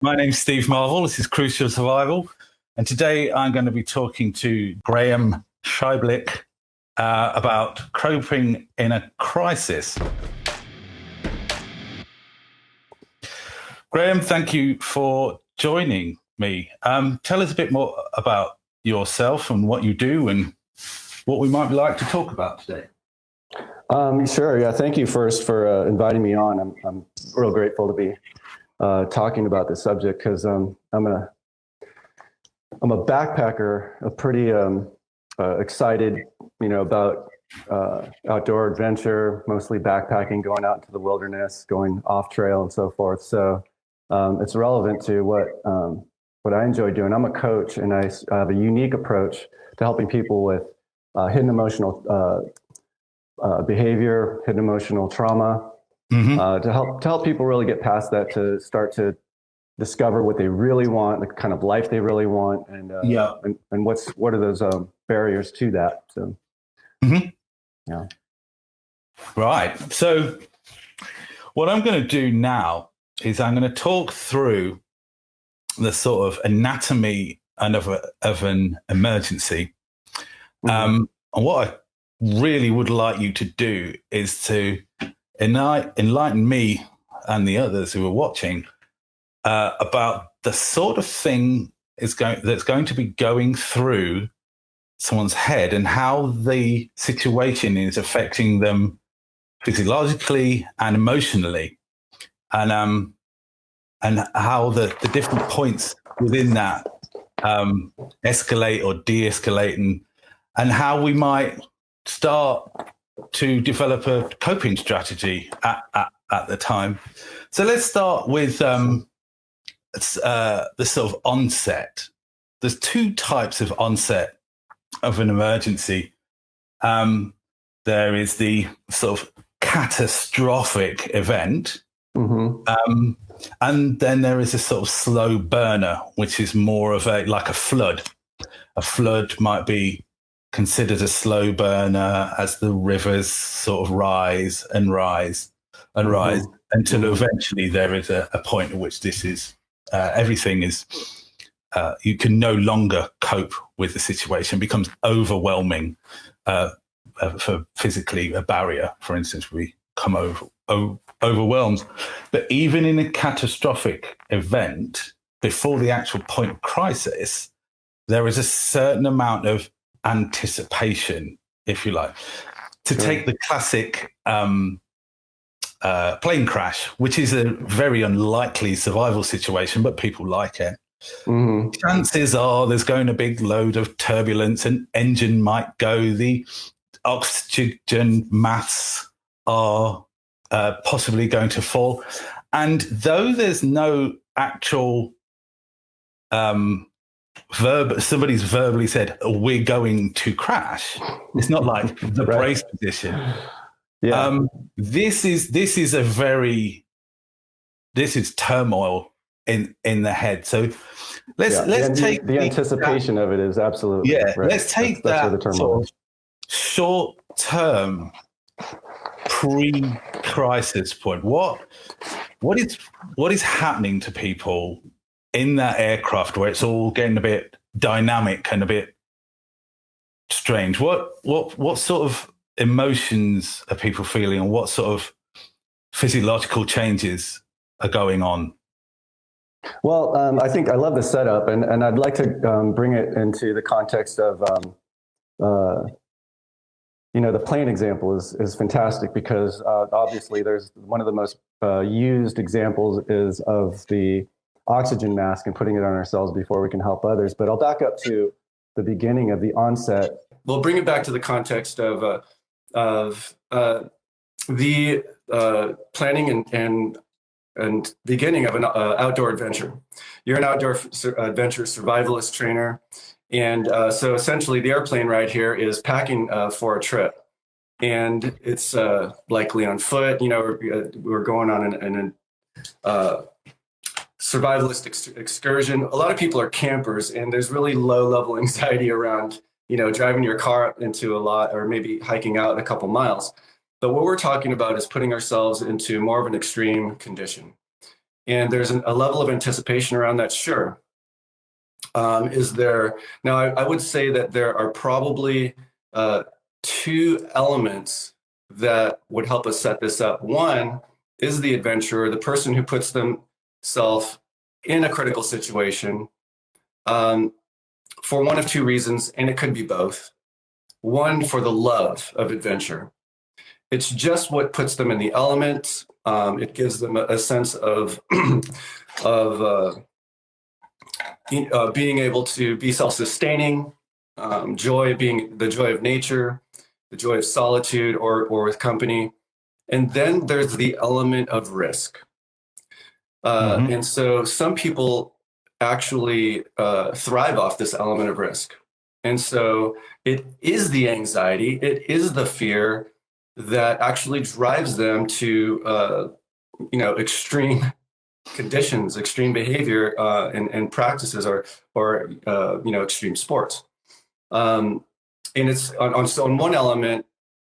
My name's Steve Marvel. This is Crucial Survival. And today I'm going to be talking to Graham Scheiblich about coping in a crisis. Graham, thank you for joining me. Tell us a bit more about yourself and what you do and what we might like to talk about today. Sure. Yeah. Thank you first for inviting me on. I'm real grateful to be talking about this subject because I'm a backpacker, a pretty excited, about outdoor adventure, mostly backpacking, going out into the wilderness, going off trail and so forth. So it's relevant to what I enjoy doing. I'm a coach, and I have a unique approach to helping people with hidden emotional behavior, hidden emotional trauma, to help people really get past that, to start to discover what they really want, the kind of life they really want, and what are those barriers to that. So, yeah. Right. So, what I'm going to do now is I'm going to talk through the sort of anatomy and of an emergency. And what I really would like you to do is to enlighten me and the others who are watching about the sort of thing that's going to be going through someone's head and how the situation is affecting them physiologically and emotionally, and how the different points within that escalate or de-escalate, and how we might start to develop a coping strategy at the time. So let's start with the sort of onset. There's two types of onset of an emergency. There is the sort of catastrophic event, and then there is a sort of slow burner, which is more of like a flood. A flood might be considered a slow burner as the rivers sort of rise and rise and rise until eventually there is a point at which this is everything is you can no longer cope with the situation. It becomes overwhelming for physically a barrier. For instance, we come overwhelmed. But even in a catastrophic event, before the actual point of crisis, there is a certain amount of anticipation, if you like. To take the classic plane crash, which is a very unlikely survival situation, but people like it. Chances are there's going to be a big load of turbulence, an engine might go, the oxygen masks are possibly going to fall. And though there's no actual somebody's verbally said, we're going to crash, it's not like the brace position. This is turmoil in the head. So let's take the anticipation of it is absolutely let's take that sort of short-term pre-crisis point. What is happening to people in that aircraft where it's all getting a bit dynamic and a bit strange? What sort of emotions are people feeling, and what sort of physiological changes are going on? Well, I think I love the setup, and I'd like to bring it into the context of the plane example is fantastic because obviously there's one of the most used examples is of the oxygen mask and putting it on ourselves before we can help others. But I'll back up to the beginning of the onset. We'll bring it back to the context of the planning and beginning of an outdoor adventure. You're an outdoor adventure survivalist trainer. And so essentially the airplane ride here is packing for a trip. And it's likely on foot. We're going on an survivalist excursion. A lot of people are campers, and there's really low level anxiety around, driving your car into a lot or maybe hiking out a couple miles. But what we're talking about is putting ourselves into more of an extreme condition. and there's a level of anticipation around that. Sure. Is there now? I would say that there are probably two elements that would help us set this up. One is the adventurer, the person who puts themselves in a critical situation for one of two reasons, and it could be both. One, for the love of adventure. It's just what puts them in the element. It gives them a sense of of being able to be self-sustaining, joy being the joy of nature, the joy of solitude or with company. And then there's the element of risk. And so some people actually thrive off this element of risk. And so it is the anxiety, it is the fear that actually drives them to, extreme conditions, extreme behavior, and practices, or extreme sports. And it's on one element,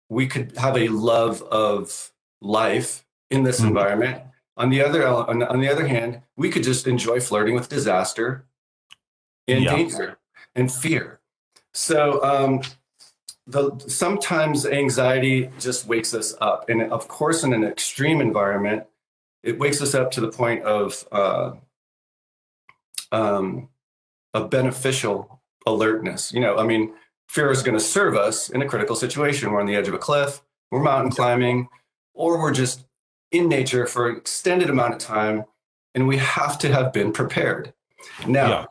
we could have a love of life in this environment. On the other hand, we could just enjoy flirting with disaster and danger and fear. So sometimes anxiety just wakes us up, and of course, in an extreme environment, it wakes us up to the point of a beneficial alertness. Fear is going to serve us in a critical situation. We're on the edge of a cliff, we're mountain climbing, or we're just in nature for an extended amount of time, and we have to have been prepared. Now,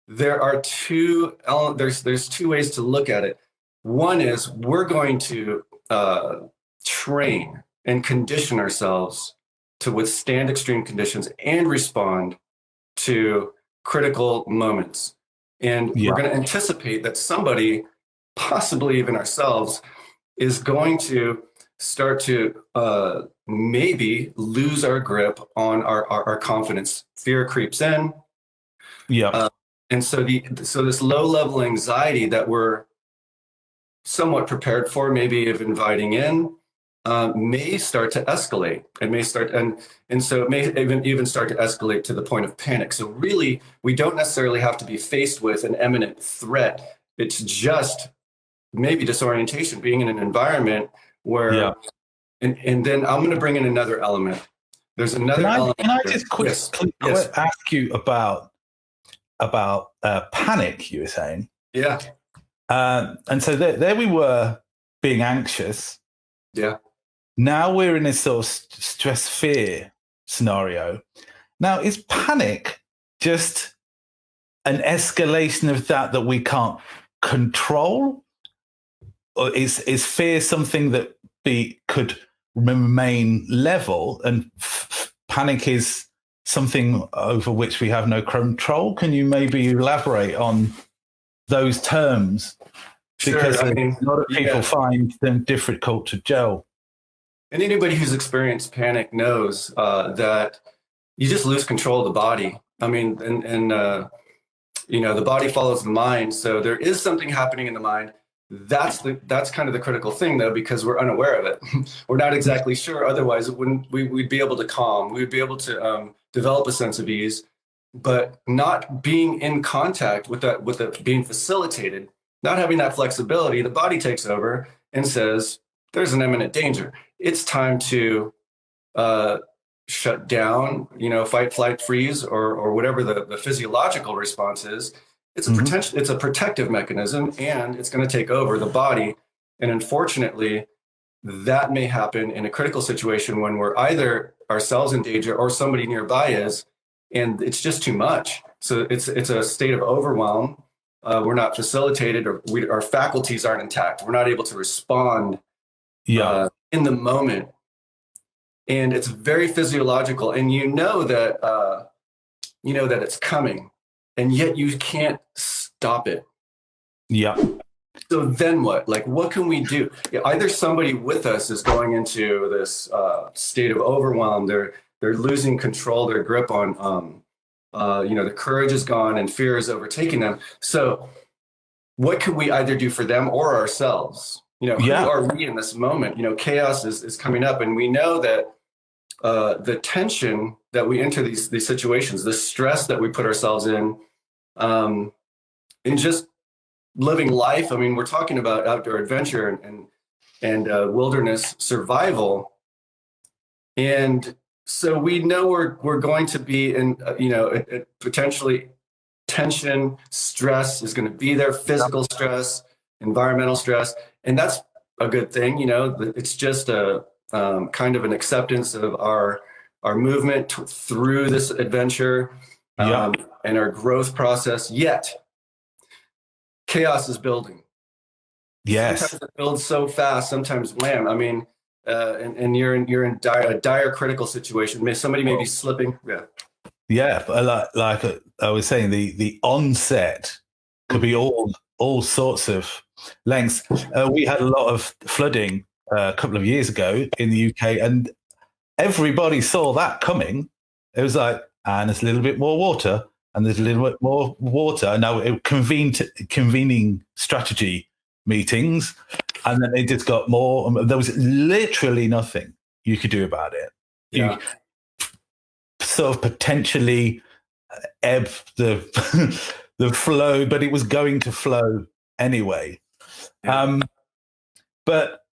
there are there's two ways to look at it. One is we're going to train and condition ourselves to withstand extreme conditions and respond to critical moments. And we're going to anticipate that somebody, possibly even ourselves, is going to start to maybe lose our grip on our confidence. Fear creeps in. And so this low level anxiety that we're somewhat prepared for, maybe of inviting in, may start to escalate. It may start, and so it may even start to escalate to the point of panic. So really, we don't necessarily have to be faced with an imminent threat. It's just maybe disorientation, being in an environment where, and then I'm going to bring in another element. There's another element. Can I just quickly ask you about panic? You were saying, and so there we were being anxious. Now we're in this sort of stress fear scenario. Now, is panic just an escalation of that we can't control? Or is fear something that could remain level, and panic is something over which we have no control? Can you maybe elaborate on those terms? Because a lot of people find them difficult to gel. And anybody who's experienced panic knows that you just lose control of the body. The body follows the mind. So there is something happening in the mind. That's kind of the critical thing, though, because we're unaware of it. We're not exactly sure. Otherwise, we'd be able to calm. We'd be able to develop a sense of ease, but not being in contact with that being facilitated, not having that flexibility, the body takes over and says, there's an imminent danger. It's time to shut down, fight, flight, freeze, or whatever the physiological response is. It's a protective mechanism, and it's going to take over the body. And unfortunately, that may happen in a critical situation when we're either ourselves in danger or somebody nearby is, and it's just too much. So it's a state of overwhelm. We're not facilitated, or our faculties aren't intact. We're not able to respond in the moment. And it's very physiological. And that it's coming, and yet you can't stop it. So then what? What can we do? Either somebody with us is going into this state of overwhelm. They're losing control, their grip on, the courage is gone and fear is overtaking them. So what can we either do for them or ourselves? Who are we in this moment? Chaos is coming up, and we know that the tension that we enter these situations, the stress that we put ourselves in just living life. I mean, we're talking about outdoor adventure and wilderness survival, and so we know we're going to be in potentially tension, stress is going to be there, physical stress, environmental stress, and that's a good thing. It's just a kind of an acceptance of our movement through this adventure and our growth process. Yet chaos is building. Yes. Sometimes it builds so fast, sometimes wham. I mean, and you're in a dire critical situation. Somebody may be slipping. Yeah. Yeah, but like I was saying, the onset could be all sorts of lengths. We had a lot of flooding a couple of years ago in the UK, and everybody saw that coming. It was like, and there's a little bit more water, and there's a little bit more water. Now it convening strategy meetings, and then it just got more. There was literally nothing you could do about it. Yeah. Sort of potentially ebb the the flow, but it was going to flow anyway. Yeah. But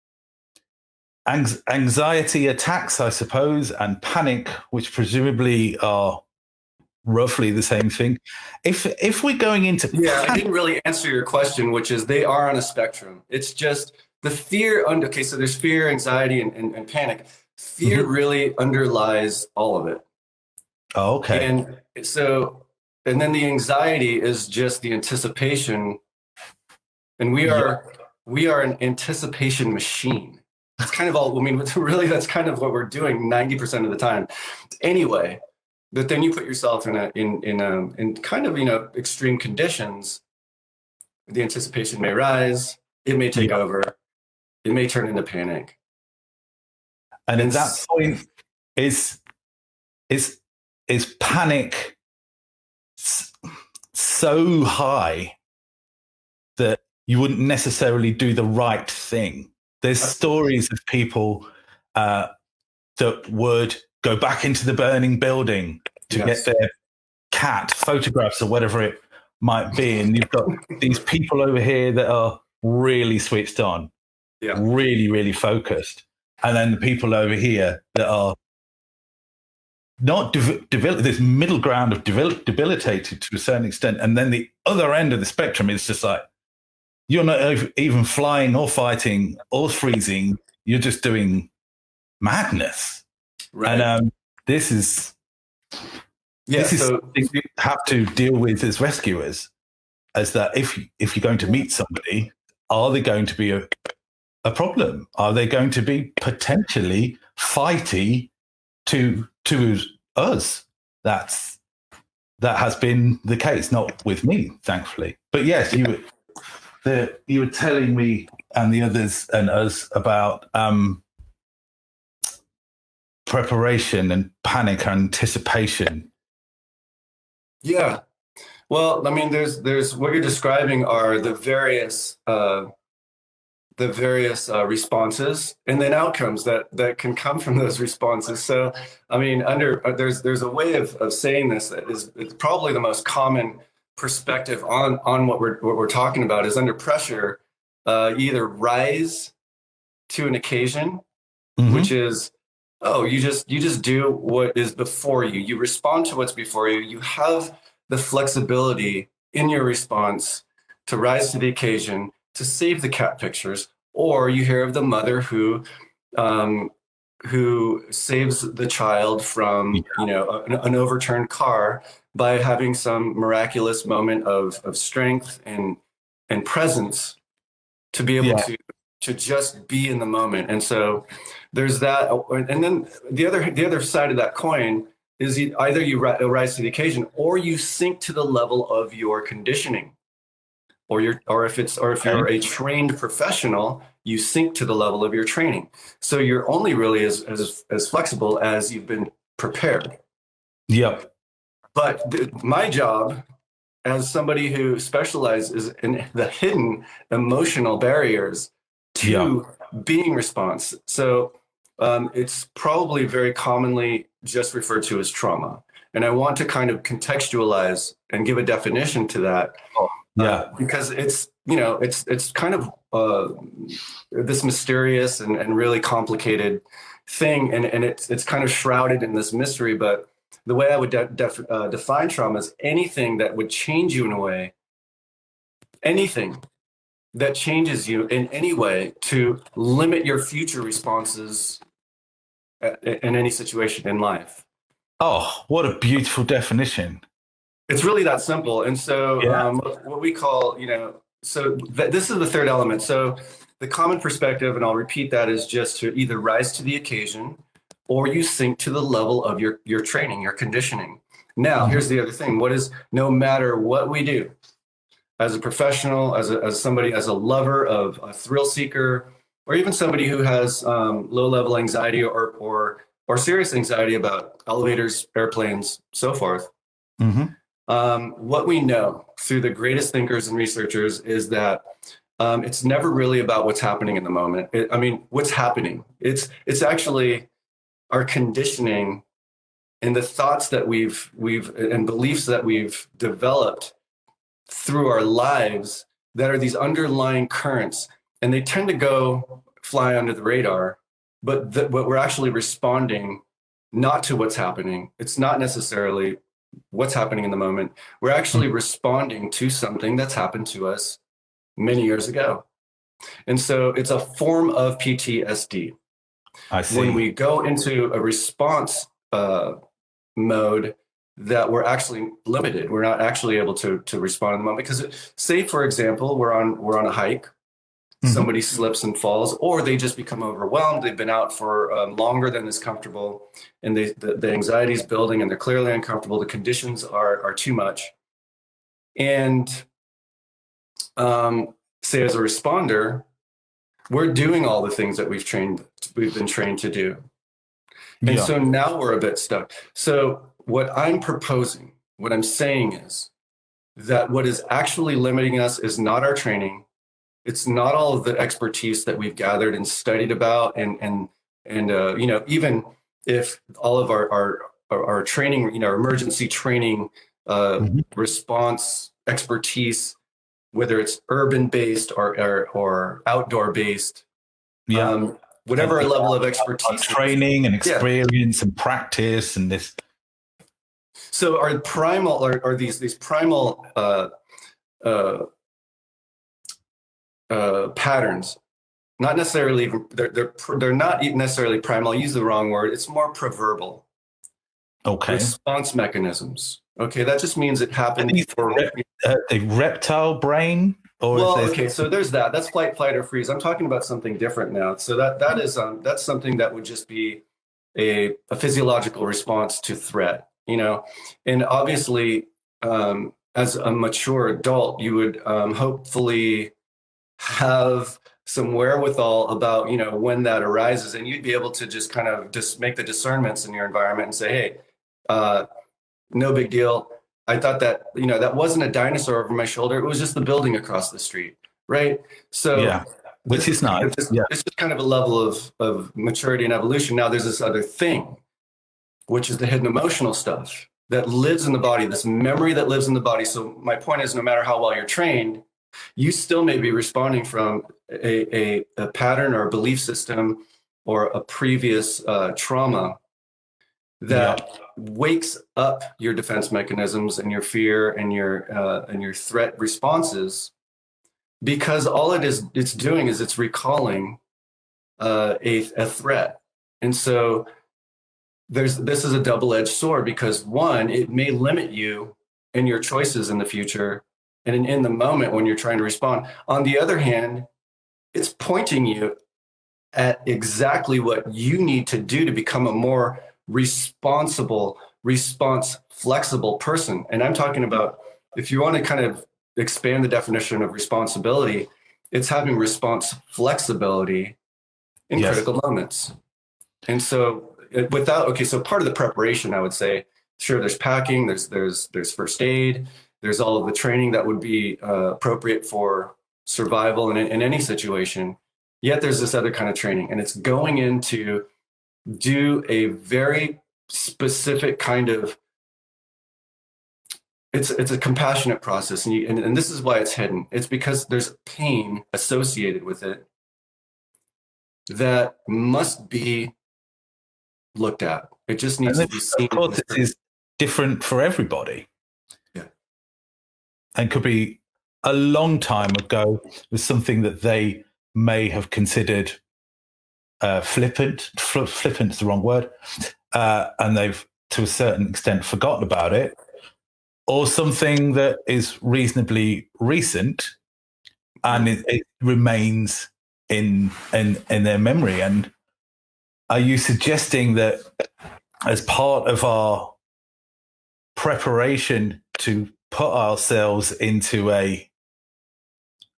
anxiety attacks, I suppose, and panic, which presumably are roughly the same thing. If we're going into I didn't really answer your question, which is they are on a spectrum. It's just the fear okay, so there's fear, anxiety, and panic. Fear really underlies all of it. Oh, okay. And so, and then the anxiety is just the anticipation, and we are an anticipation machine. It's kind of all. I mean, really, that's kind of what we're doing 90% of the time. Anyway, but then you put yourself in kind of extreme conditions. The anticipation may rise. It may take over. It may turn into panic. And at that point, is panic so high that you wouldn't necessarily do the right thing? There's stories of people that would go back into the burning building to get their cat photographs or whatever it might be. And you've got these people over here that are really switched on, really, really focused. And then the people over here that are not this middle ground of debilitated to a certain extent. And then the other end of the spectrum is just like, you're not even flying or fighting or freezing. You're just doing madness. Right. And this is something you have to deal with as rescuers, as that if you're going to meet somebody, are they going to be a problem? Are they going to be potentially fighty to us? That has been the case, not with me, thankfully. But yes, you were telling me and the others and us about preparation and panic anticipation. Yeah. Well, I mean, there's what you're describing are the various responses and then outcomes that can come from those responses. So, I mean, there's a way of saying this that is it's probably the most common perspective on what we're talking about is under pressure, you either rise to an occasion, which is, you just do what is before you. You respond to what's before you. You have the flexibility in your response to rise to the occasion, to save the cat pictures, or you hear of the mother who saves the child from an overturned car by having some miraculous moment of strength and presence to be able to just be in the moment. And so there's that. And then the other side of that coin is either you rise to the occasion or you sink to the level of your conditioning, or if you're a trained professional, you sink to the level of your training. So you're only really as flexible as you've been prepared. Yep. But my job as somebody who specializes in the hidden emotional barriers to being response. So It's probably very commonly just referred to as trauma. And I want to kind of contextualize and give a definition to that, Oh, yeah. because it's, it's kind of this mysterious and really complicated thing, and it's kind of shrouded in this mystery. But the way I would define trauma is anything that would change you in a way, anything that changes you in any way to limit your future responses in any situation in life. Oh, what a beautiful definition. It's really that simple. And so, Yeah. what we call, this is the third element. So, the common perspective, and I'll repeat that, is just to either rise to the occasion or you sink to the level of your training, your conditioning. Now, here's the other thing. No matter what we do, as a professional, as somebody, as a lover of a thrill seeker, or even somebody who has low level anxiety or serious anxiety about elevators, airplanes, so forth. Mm-hmm. What we know through the greatest thinkers and researchers is that it's never really about what's happening in the moment. What's happening? It's actually our conditioning and the thoughts that we've and beliefs that we've developed through our lives that are these underlying currents, and they tend to go fly under the radar, but what we're actually responding not to what's happening. It's not necessarily what's happening in the moment. We're actually responding to something that's happened to us many years ago. And so it's a form of PTSD. I see. When we go into a response mode, that we're actually limited. We're not actually able to respond in the moment. Because say, for example, we're on a hike, somebody slips and falls, or they just become overwhelmed. They've been out for longer than is comfortable, and the anxiety is building, and they're clearly uncomfortable. The conditions are too much. And say, as a responder, we're doing all the things that we've been trained to do. And so now we're a bit stuck. So what I'm proposing, what I'm saying is that what is actually limiting us is not our training. It's not all of the expertise that we've gathered and studied about, and even if all of our training, emergency training, response expertise, whether it's urban based or outdoor based, whatever our level of expertise, training and experience and practice and this. So our primal are these primal patterns, not necessarily they're not necessarily primal. I'll use the wrong word. It's more proverbal. Okay. Response mechanisms. Okay, that just means it happened for a reptile brain. So there's that. That's flight, or freeze. I'm talking about something different now. So that's something that would just be a physiological response to threat. And obviously, as a mature adult, you would hopefully have some wherewithal about when that arises, and you'd be able to just kind of just make the discernments in your environment and say, hey, no big deal. I thought that that wasn't a dinosaur over my shoulder. It was just the building across the street, right? So which is nice. It's just kind of a level of maturity and evolution. Now there's this other thing, which is the hidden emotional stuff that lives in the body, this memory that lives in the body. So my point is, no matter how well you're trained, you still may be responding from a pattern or a belief system or a previous trauma that wakes up your defense mechanisms and your fear and your threat responses, because all it's doing is it's recalling a threat. And so this is a double-edged sword, because one, it may limit you in your choices in the future and in the moment when you're trying to respond. On the other hand, it's pointing you at exactly what you need to do to become a more responsible, response flexible person. And I'm talking about, if you want to kind of expand the definition of responsibility, it's having response flexibility in critical moments. And so so part of the preparation, I would say, sure, there's packing, there's first aid, there's all of the training that would be appropriate for survival in any situation. Yet there's this other kind of training, and it's going into do a very specific kind of, it's a compassionate process, and this is why it's hidden. It's because there's pain associated with it that must be looked at. It just needs to be seen. Of course, it is different for everybody. Yeah. And could be a long time ago was something that they may have considered flippant. Flippant's the wrong word. And they've, to a certain extent, forgotten about it. Or something that is reasonably recent and it remains in their memory. And are you suggesting that as part of our preparation to put ourselves into a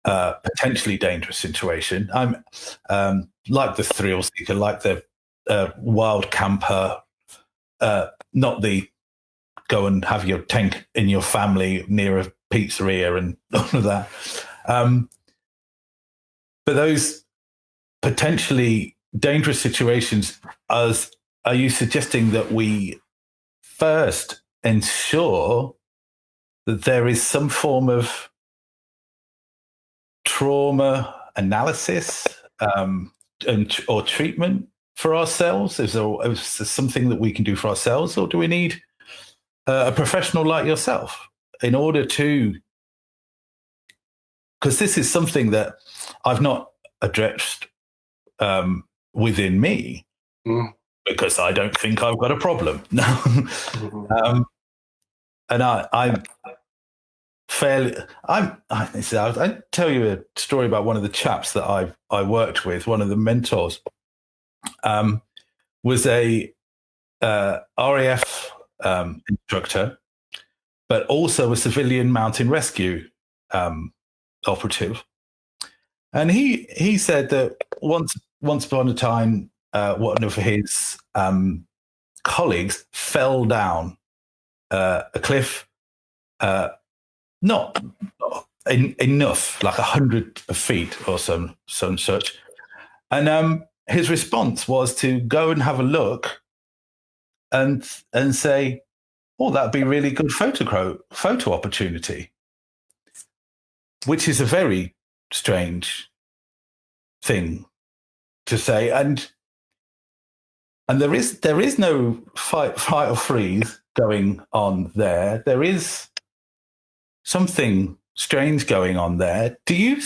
potentially dangerous situation, I'm like the thrill seeker, like the wild camper, not the go and have your tent in your family near a pizzeria and all of that. But those potentially dangerous situations, are you suggesting that we first ensure that there is some form of trauma analysis or treatment for ourselves? Is there something that we can do for ourselves, or do we need a professional like yourself in order to, because this is something that I've not addressed within me because I don't think I've got a problem. No. And I'm fairly, I tell you a story about one of the chaps that I worked with. One of the mentors was a RAF instructor, but also a civilian mountain rescue operative. And he said that once upon a time, one of his colleagues fell down a cliff, not enough, like 100 feet or some such. And his response was to go and have a look and say, "Oh, that'd be really good photo opportunity," which is a very strange thing to say. And there is no fight or freeze going on there. There is something strange going on there. Do you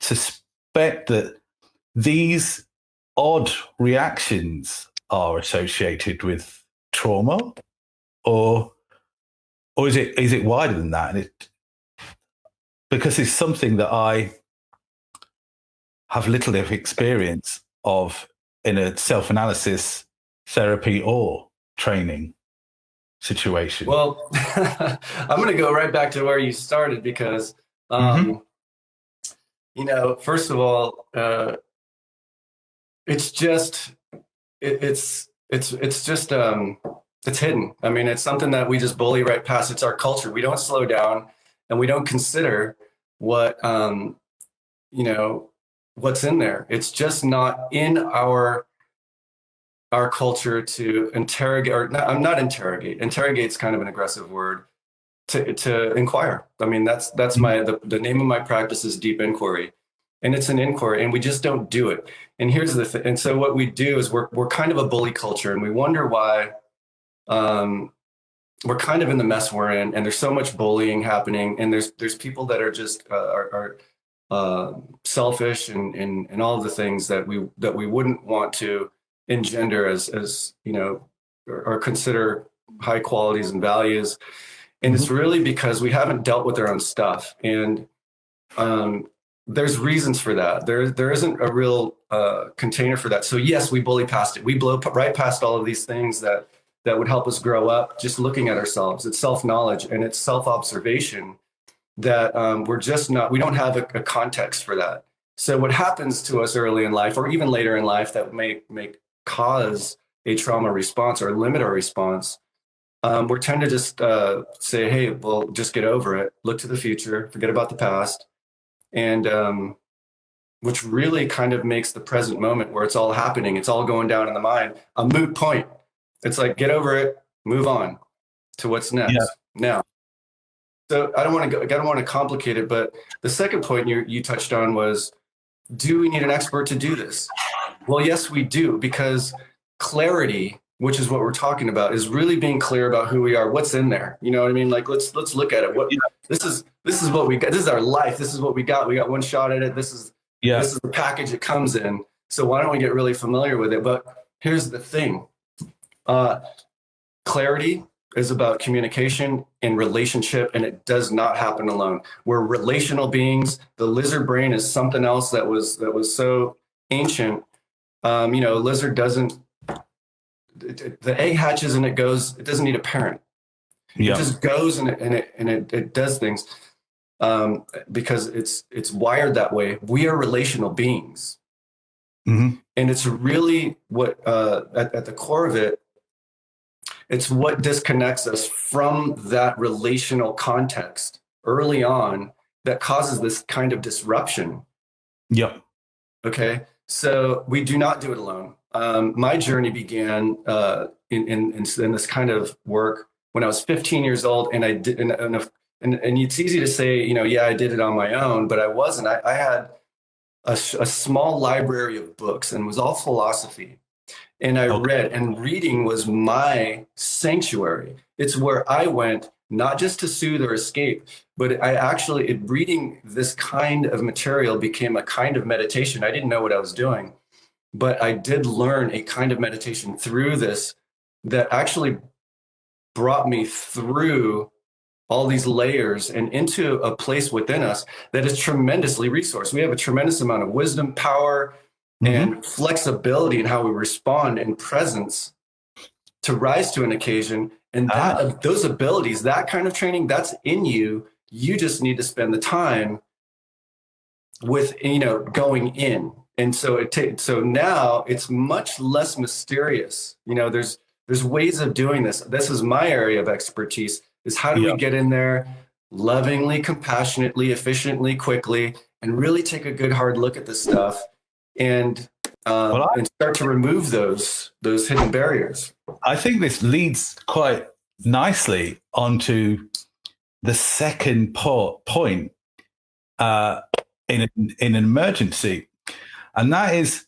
suspect that these odd reactions are associated with trauma, or is it wider than that? Because it's something that I have little of experience of in a self-analysis therapy or training situation. Well, I'm going to go right back to where you started because, first of all, it's just it's hidden. I mean, it's something that we just bully right past. It's our culture. We don't slow down and we don't consider what, what's in there. It's just not in our culture to interrogate, or not interrogate. Interrogate's kind of an aggressive word. To inquire. I mean, that's the name of my practice is deep inquiry, and it's an inquiry, and we just don't do it. And here's the thing. And so what we do is we're kind of a bully culture, and we wonder why we're kind of in the mess we're in, and there's so much bullying happening, and there's people that are just are selfish and all of the things that we wouldn't want to engender as or consider high qualities and values. And it's really because we haven't dealt with our own stuff. And there's reasons for that. There isn't a real container for that. So yes, we bully past it. We blow right past all of these things that would help us grow up, just looking at ourselves. It's self-knowledge and it's self-observation that we don't have a context for that. So what happens to us early in life or even later in life that may cause a trauma response or limit our response, we tend to just say, hey, well, just get over it, look to the future, forget about the past. And which really kind of makes the present moment where it's all happening, it's all going down in the mind, a moot point. It's like, get over it, move on to what's next. Yeah. Now, so I don't want to complicate it, but the second point you touched on was, do we need an expert to do this? Well, yes, we do, because clarity, which is what we're talking about, is really being clear about who we are, what's in there. You know what I mean? Like, let's look at it. This is what we got. This is our life. This is what we got. We got one shot at it. This is the package it comes in. So why don't we get really familiar with it? But here's the thing. Clarity is about communication and relationship, and it does not happen alone. We're relational beings. The lizard brain is something else that was so ancient. Lizard doesn't. The egg hatches and it goes. It doesn't need a parent. Yeah. It just goes and it does things because it's wired that way. We are relational beings, mm-hmm. and it's really what at the core of it. It's what disconnects us from that relational context early on that causes this kind of disruption. Yep. Okay. So we do not do it alone. My journey began in this kind of work when I was 15 years old, and I did, and it's easy to say, yeah, I did it on my own, but I wasn't. I had a small library of books, and it was all philosophy. And I read, and reading was my sanctuary. It's where I went, not just to soothe or escape, but reading this kind of material became a kind of meditation. I didn't know what I was doing, but I did learn a kind of meditation through this that actually brought me through all these layers and into a place within us that is tremendously resourced. We have a tremendous amount of wisdom, power, and flexibility in how we respond and presence to rise to an occasion. And those abilities, that kind of training, that's in you. You just need to spend the time with, going in. And so so now it's much less mysterious. There's ways of doing this. This is my area of expertise, is how do we get in there lovingly, compassionately, efficiently, quickly, and really take a good hard look at this stuff and start to remove those hidden barriers. I think this leads quite nicely onto the second point in an emergency, and that is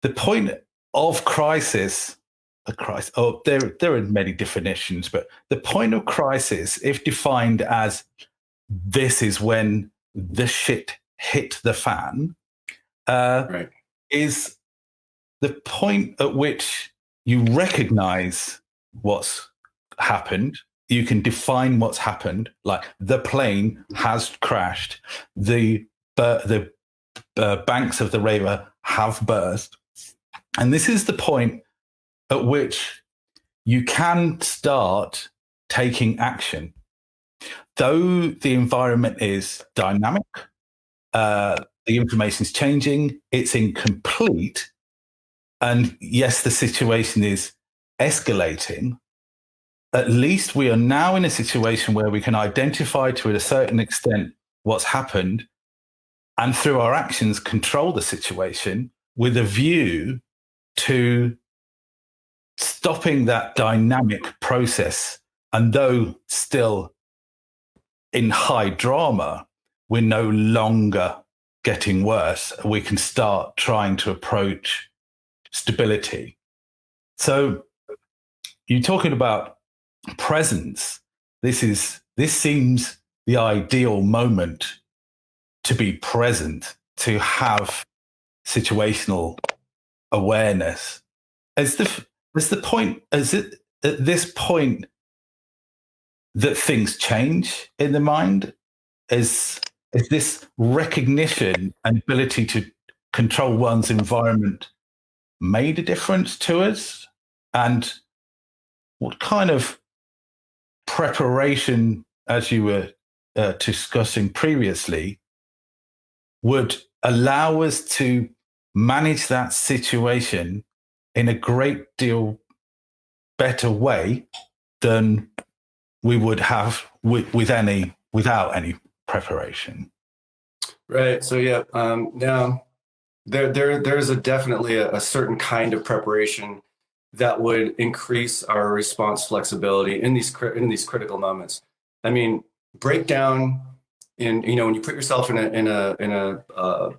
the point of crisis. A crisis. Oh, there are many definitions, but the point of crisis, if defined as this is when the shit hit the fan, is the point at which you recognize what's happened. You can define what's happened, like the plane has crashed, the banks of the river have burst. And this is the point at which you can start taking action. Though the environment is dynamic, the information is changing, it's incomplete, and yes, the situation is escalating, at least we are now in a situation where we can identify to a certain extent what's happened, and through our actions control the situation with a view to stopping that dynamic process. And though still in high drama, we're no longer getting worse. We can start trying to approach stability. So you're talking about presence. This seems the ideal moment to be present, to have situational awareness. Is it at this point that things change in the mind? Is this recognition and ability to control one's environment made a difference to us? And what kind of preparation, as you were discussing previously, would allow us to manage that situation in a great deal better way than we would have without any preparation? Right. So now There's definitely a certain kind of preparation that would increase our response flexibility in these critical moments. I mean, breakdown in, when you put yourself in a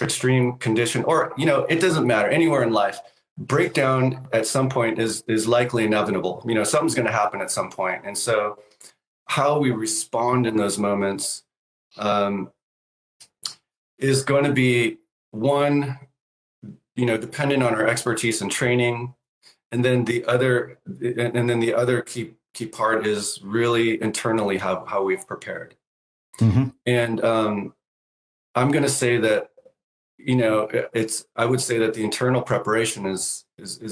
extreme condition, or it doesn't matter anywhere in life. Breakdown at some point is likely inevitable. Something's going to happen at some point, and so how we respond in those moments um, is going to be one, dependent on our expertise and training, and then the other key part is really internally how we've prepared. Mm-hmm. And I'm going to say that I would say that the internal preparation is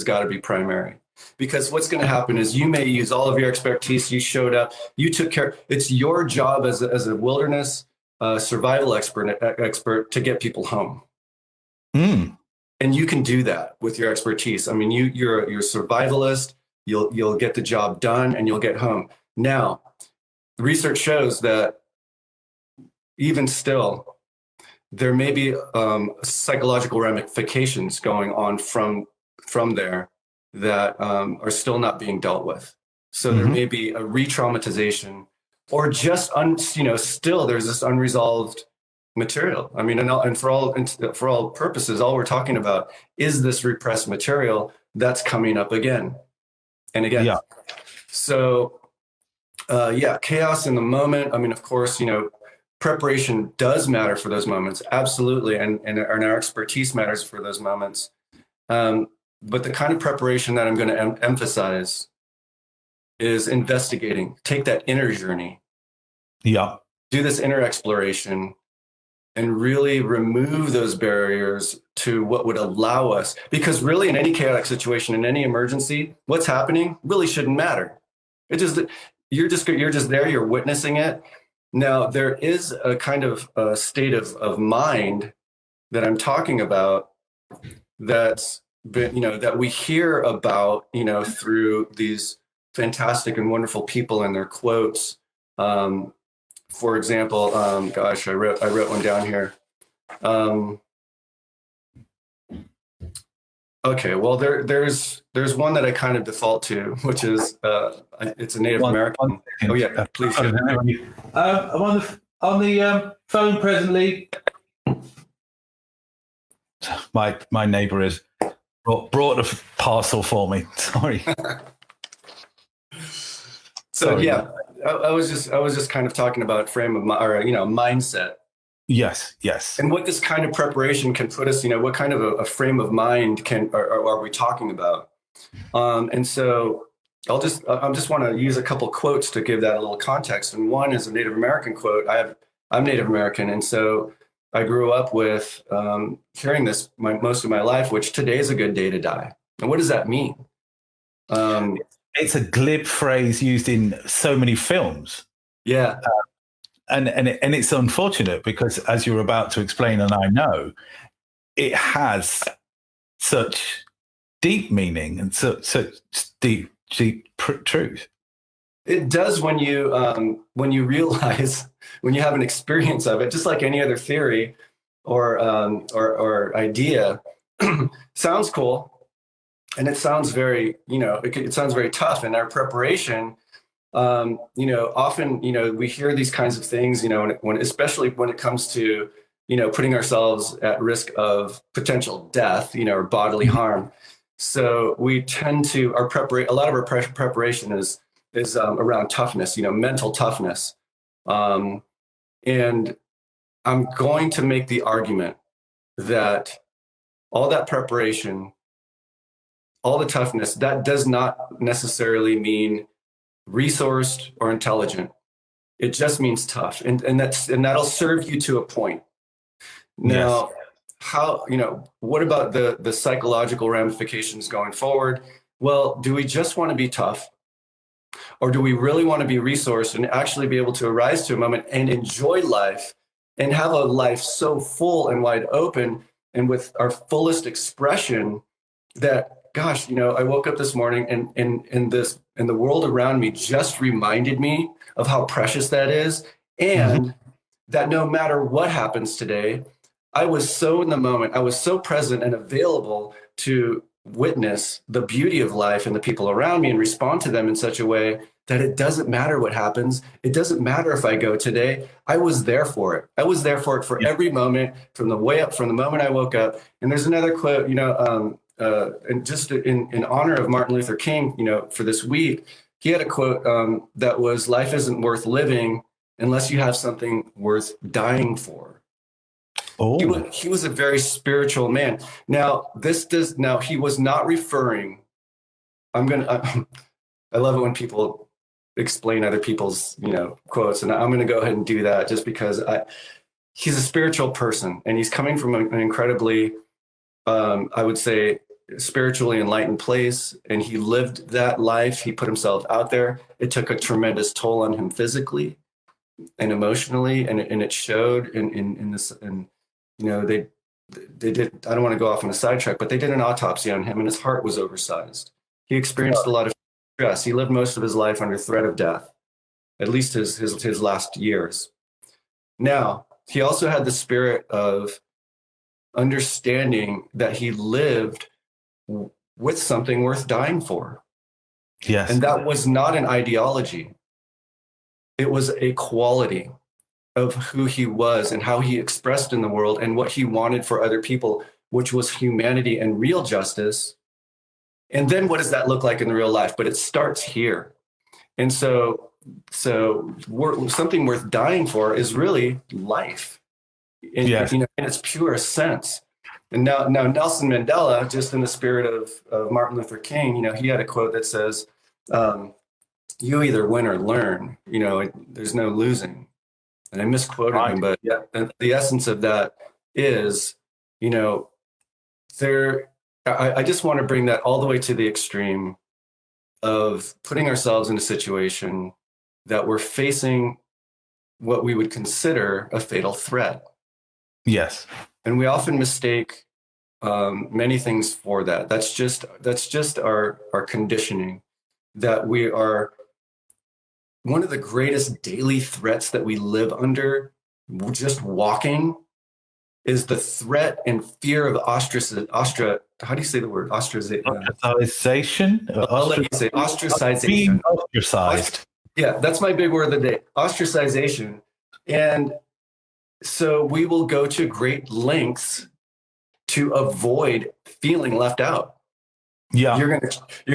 got to be primary, because what's going to happen is you may use all of your expertise. You showed up, you took care. It's your job as a wilderness survival expert to get people home. Mm. And you can do that with your expertise. I mean, you're a survivalist. You'll get the job done and you'll get home. Now, research shows that even still, there may be psychological ramifications going on from there that are still not being dealt with. So there may be a re-traumatization, or just still there's this unresolved material. I mean, and for all purposes, all we're talking about is this repressed material that's coming up again and again. Yeah. So, chaos in the moment. I mean, of course, preparation does matter for those moments, absolutely, and our expertise matters for those moments. But the kind of preparation that I'm going to emphasize is investigating. Take that inner journey. Yeah. Do this inner exploration and really remove those barriers to what would allow us. Because really, in any chaotic situation, in any emergency, what's happening really shouldn't matter. You're just there. You're witnessing it. Now, there is a kind of a state of mind that I'm talking about that's been, that we hear about, through these fantastic and wonderful people and their quotes. For example, I wrote one down here. Okay, well, there's one that I kind of default to, which is it's a Native American. Oh yeah, please. I'm on the phone presently. My neighbour has brought a parcel for me. Sorry. Sorry. I was just kind of talking about frame of mind, or mindset. Yes. And what this kind of preparation can put us, what kind of a frame of mind are we talking about? And so I just want to use a couple quotes to give that a little context. And one is a Native American quote. I'm Native American, and so I grew up with hearing this most of my life, which today is a good day to die. And what does that mean? It's a glib phrase used in so many films. Yeah. And it's unfortunate because, as you're about to explain, and I know, it has such deep meaning and such deep truth. It does when you realize, when you have an experience of it, just like any other theory or idea. Sounds cool. And it sounds very, it sounds very tough. In our preparation, often, we hear these kinds of things, especially when it comes to, putting ourselves at risk of potential death, or bodily harm. So we tend to, a lot of our preparation is around toughness, mental toughness. And I'm going to make the argument that all that preparation, all the toughness, that does not necessarily mean resourced or intelligent. It just means tough. And that'll serve you to a point. Now, what about the psychological ramifications going forward? Well, do we just want to be tough? Or do we really want to be resourced and actually be able to arise to a moment and enjoy life and have a life so full and wide open and with our fullest expression that, gosh, I woke up this morning and the world around me just reminded me of how precious that is. And that no matter what happens today, I was so in the moment. I was so present and available to witness the beauty of life and the people around me and respond to them in such a way that it doesn't matter what happens. It doesn't matter if I go today. I was there for it. I was there for it for every moment, from the way up, from the moment I woke up. And there's another quote, and just in honor of Martin Luther King, for this week, he had a quote that was, "Life isn't worth living unless you have something worth dying for." Oh, he was a very spiritual man. Now, he was not referring. I love it when people explain other people's, quotes, and I'm going to go ahead and do that just because he's a spiritual person, and he's coming from an incredibly, I would say, spiritually enlightened place, and he lived that life. He put himself out there. It took a tremendous toll on him physically and emotionally, and it showed in this. And they did. I don't want to go off on a sidetrack, but they did an autopsy on him, and his heart was oversized. He experienced a lot of stress. He lived most of his life under threat of death, at least his last years. Now, he also had the spirit of understanding that he lived with something worth dying for. yes. And that was not an ideology. It was a quality of who he was and how he expressed in the world and what he wanted for other people, which was humanity and real justice. And then what does that look like in the real life? But it starts here. And so something worth dying for is really life in its purest sense. And now Nelson Mandela, just in the spirit of Martin Luther King, he had a quote that says, "You either win or learn. There's no losing." And I misquoted him, but yeah, the essence of that is, I just want to bring that all the way to the extreme of putting ourselves in a situation that we're facing what we would consider a fatal threat. Yes. And we often mistake many things for that. That's just our conditioning, that we are one of the greatest daily threats that we live under, just walking, is the threat and fear of how do you say the word? Ostracization? I'll let you say ostracization. Being ostracized. Yeah, that's my big word of the day, ostracization. And so we will go to great lengths to avoid feeling left out. Yeah. You're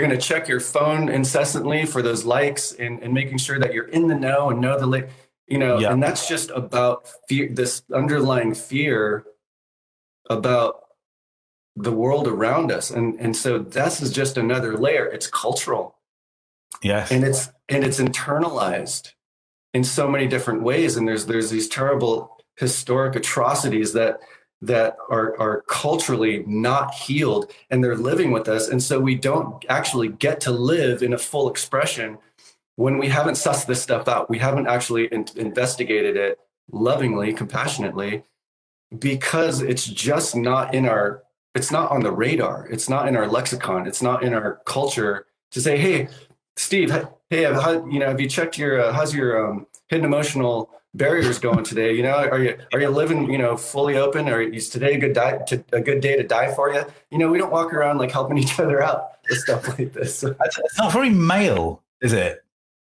gonna check your phone incessantly for those likes and making sure that you're in the know and know the and that's just about fear, this underlying fear about the world around us. And so this is just another layer. It's cultural. Yes. And it's internalized in so many different ways. And there's these terrible historic atrocities that are culturally not healed, and they're living with us. And so we don't actually get to live in a full expression when we haven't sussed this stuff out. We haven't actually investigated it lovingly, compassionately, because it's just not it's not on the radar. It's not in our lexicon. It's not in our culture to say, "Hey, Steve, hey, have you checked how's your hidden emotional barriers going today? Are you living, fully open? Or is today a good day to die for you?" We don't walk around like helping each other out with stuff like this. It's not very male, is it?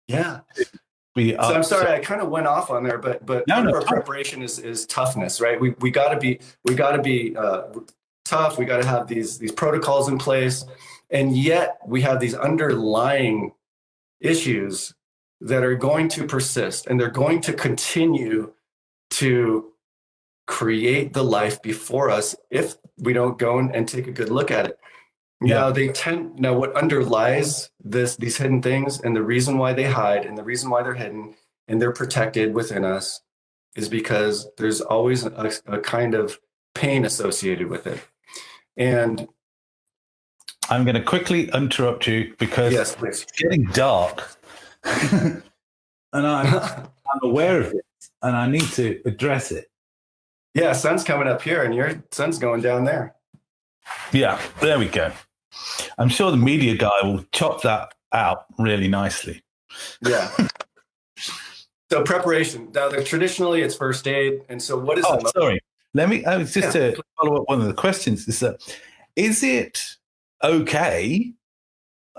Yeah. So I'm sorry, I kind of went off on there, but part of our preparation is toughness, right? We got to be tough. We got to have these protocols in place, and yet we have these underlying issues that are going to persist, and they're going to continue to create the life before us if we don't go and take a good look at it. Yeah. Now what underlies these hidden things, and the reason why they hide and the reason why they're hidden and they're protected within us, is because there's always a kind of pain associated with it. And I'm going to quickly interrupt you because it's getting dark. And I'm aware of it, and I need to address it. Yeah, sun's coming up here, and your sun's going down there. Yeah, there we go. I'm sure the media guy will chop that out really nicely. Yeah. So preparation. Now, traditionally, it's first aid, and so what is? Sorry. let me, just to follow up one of the questions, is it okay?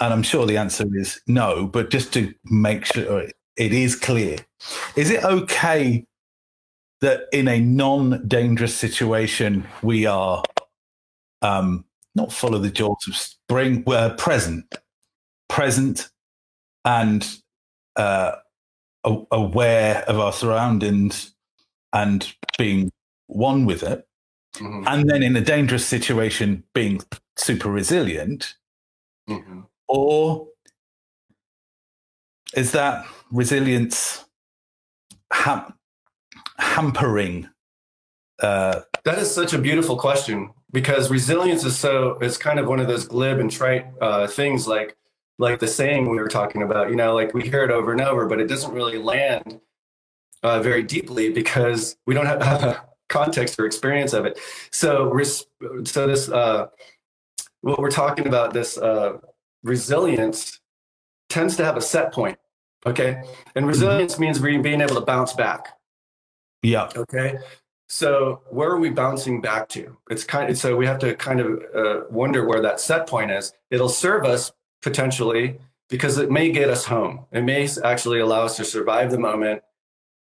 And I'm sure the answer is no, but just to make sure it is clear, is it okay that in a non-dangerous situation we are not full of the jaws of spring, we're present and aware of our surroundings and being one with it, and then in a dangerous situation being super resilient, or is that resilience hampering? That is such a beautiful question, because resilience is kind of one of those glib and trite things, like the saying we were talking about. Like we hear it over and over, but it doesn't really land very deeply because we don't have a context or experience of it. So this what we're talking about, this resilience tends to have a set point. Okay, and resilience means being able to bounce back. Yeah. Okay. So where are we bouncing back to? So we have to kind of wonder where that set point is. It'll serve us potentially because it may get us home. It may actually allow us to survive the moment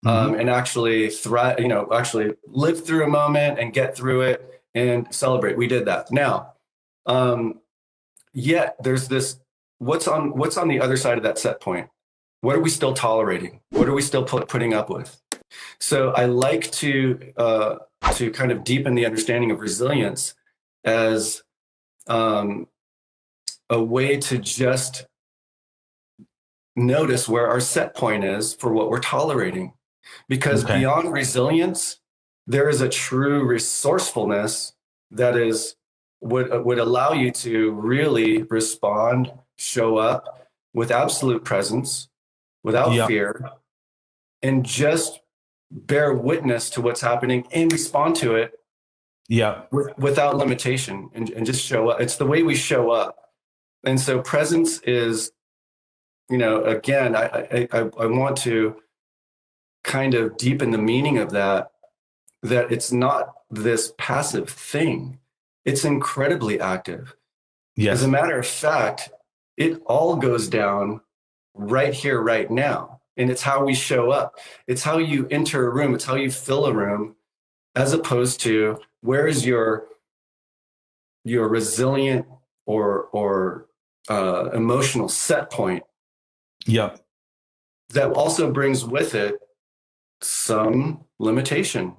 and actually thrive, actually live through a moment and get through it and celebrate. We did that. Now, yet there's this, what's on the other side of that set point? What are we still tolerating? What are we still putting up with? So I like to kind of deepen the understanding of resilience as a way to just notice where our set point is for what we're tolerating. Because beyond resilience, there is a true resourcefulness that would allow you to really respond, show up with absolute presence, without fear, and just bear witness to what's happening and respond to it without limitation, and just show up. It's the way we show up. And so presence is, again, I want to kind of deepen the meaning of that it's not this passive thing. It's incredibly active. Yes. As a matter of fact, it all goes down right here, right now. And it's how we show up. It's how you enter a room. It's how you fill a room, as opposed to where is your resilient or emotional set point. Yep. That also brings with it some limitation.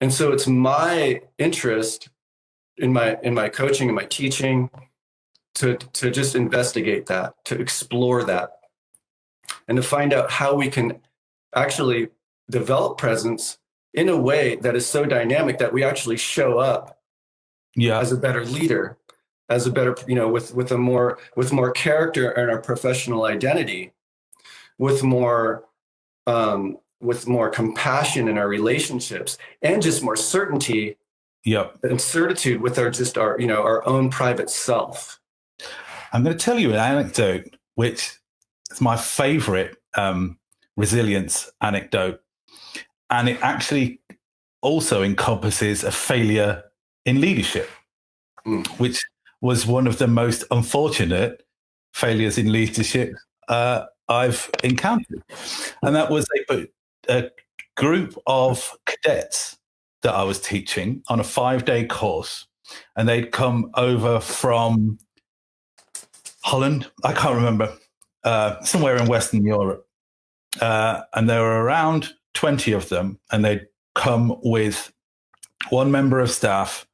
And so it's my interest in my coaching and my teaching to just investigate that, to explore that, and to find out how we can actually develop presence in a way that is so dynamic that we actually show up as a better leader, as a better, with more character in our professional identity, with more compassion in our relationships, and just more certainty and certitude with our own private self. I'm going to tell you an anecdote, which is my favorite resilience anecdote. And it actually also encompasses a failure in leadership, which was one of the most unfortunate failures in leadership I've encountered. And that was a group of cadets that I was teaching on a 5-day course. And they'd come over from Holland, I can't remember, somewhere in Western Europe. And there were around 20 of them, and they'd come with one member of staff,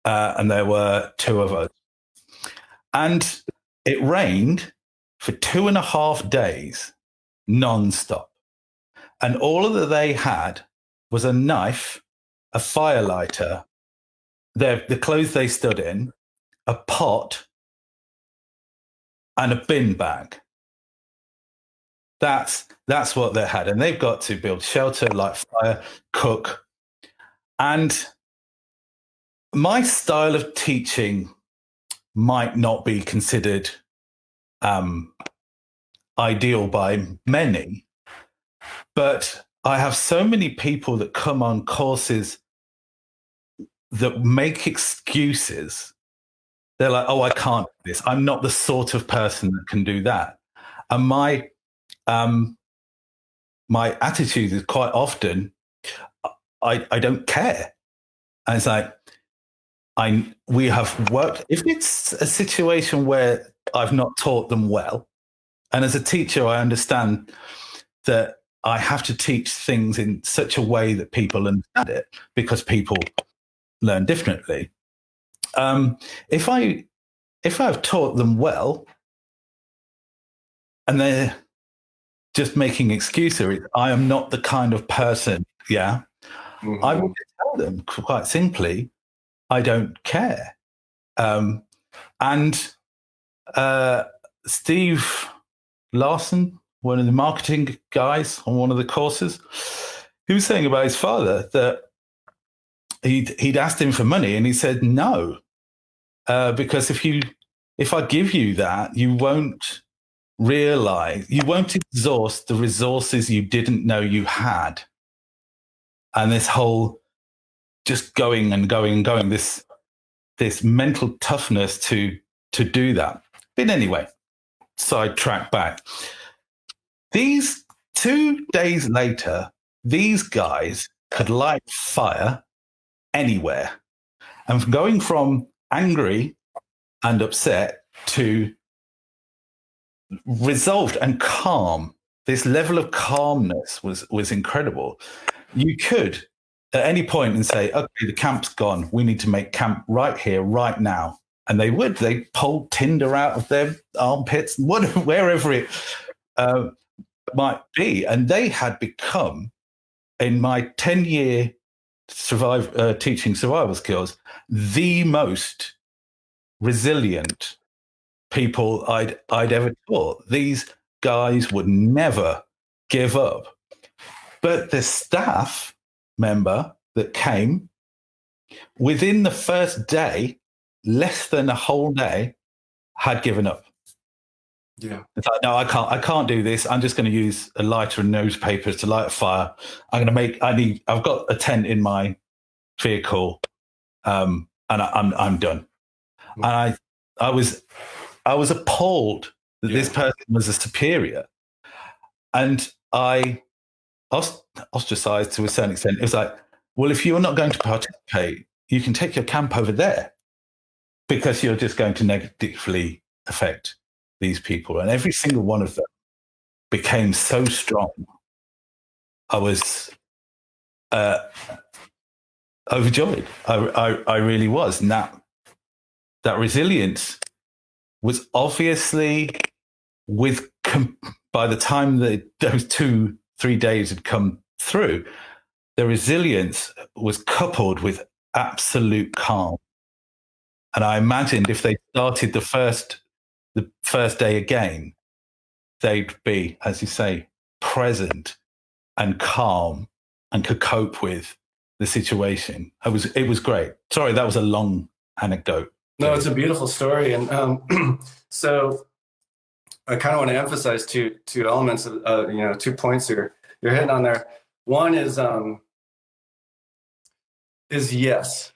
and there were 2 of us. And it rained for 2.5 days, non-stop. And all that they had was a knife, a fire lighter, the clothes they stood in, a pot, and a bin bag. That's what they had. And they've got to build shelter, light fire, cook. And my style of teaching might not be considered ideal by many, but I have so many people that come on courses that make excuses. They're like, oh, I can't do this. I'm not the sort of person that can do that. And my attitude is quite often, I don't care. And it's like, we have worked, if it's a situation where I've not taught them well, and as a teacher, I understand that I have to teach things in such a way that people understand it, because people learn differently. If I've taught them well and they're just making excuses, I am not the kind of person. Yeah, Mm-hmm. I will tell them quite simply, I don't care. And Steve Larson, one of the marketing guys on one of the courses, he was saying about his father that he'd asked him for money and he said no, because if I give you that, you won't exhaust the resources you didn't know you had. And this whole just going and going and going, this mental toughness to do that. But anyway, sidetrack back. These 2 days later, these guys could light fire anywhere. And going from angry and upset to resolved and calm, this level of calmness was incredible. You could at any point and say, okay, the camp's gone. We need to make camp right here, right now. And they would. They pulled tinder out of their armpits, wherever it might be. And they had become, in my 10-year teaching survival skills, the most resilient people I'd ever taught. These guys would never give up. But the staff member that came, within the first day, less than a whole day, had given up. Yeah. It's like, no, I can't do this. I'm just going to use a lighter and newspapers to light a fire. I've got a tent in my vehicle, and I'm done. And I was appalled that this person was a superior, and I ostracized to a certain extent. It was like, well, if you're not going to participate, you can take your camp over there, because you're just going to negatively affect these people. And every single one of them became so strong. I was overjoyed. I really was. And that resilience was obviously by the time that those 2-3 days had come through, the resilience was coupled with absolute calm. And I imagined if they started the first day again, they'd be, as you say, present and calm and could cope with the situation. It was great. Sorry, that was a long anecdote. No, it's a beautiful story. And so I kind of want to emphasize two elements of, 2 points you're hitting on there. One is yes,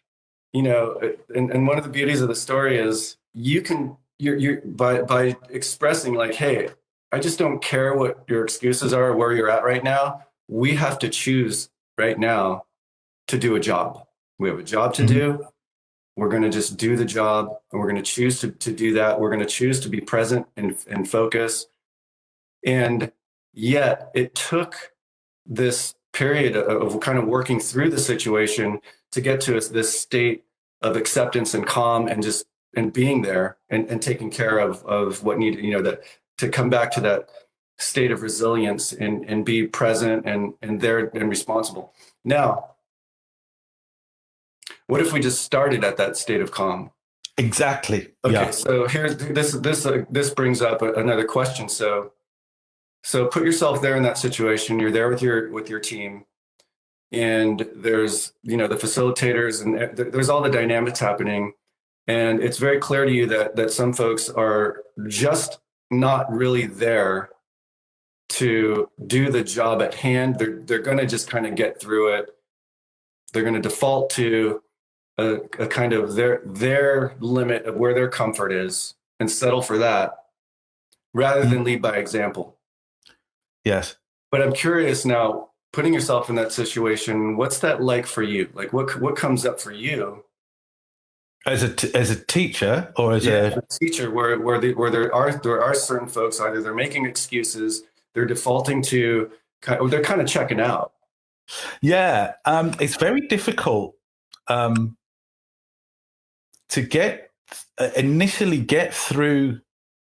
and one of the beauties of the story is you're by expressing like, hey, I just don't care what your excuses are or where you're at right now. We have to choose right now to do a job. We have a job to do. We're going to just do the job, and we're going to choose to do that. We're going to choose to be present and focus. And yet it took this period of kind of working through the situation to get to this state of acceptance and calm and being there and taking care of what needed, that to come back to that state of resilience and be present and there and responsible. Now, what if we just started at that state of calm? Exactly. Okay. Yeah. So here's this brings up another question. So put yourself there in that situation. You're there with your team, and there's the facilitators, and there's all the dynamics happening, and it's very clear to you that some folks are just not really there to do the job at hand. They're going to just kind of get through it. They're going to default to a kind of their limit of where their comfort is and settle for that rather than lead by example. Yes. But I'm curious now, putting yourself in that situation, what's that like for you? Like what comes up for you As a teacher or as a teacher where there are certain folks, either they're making excuses, they're defaulting to, or they're kind of checking out. Yeah, it's very difficult to initially get through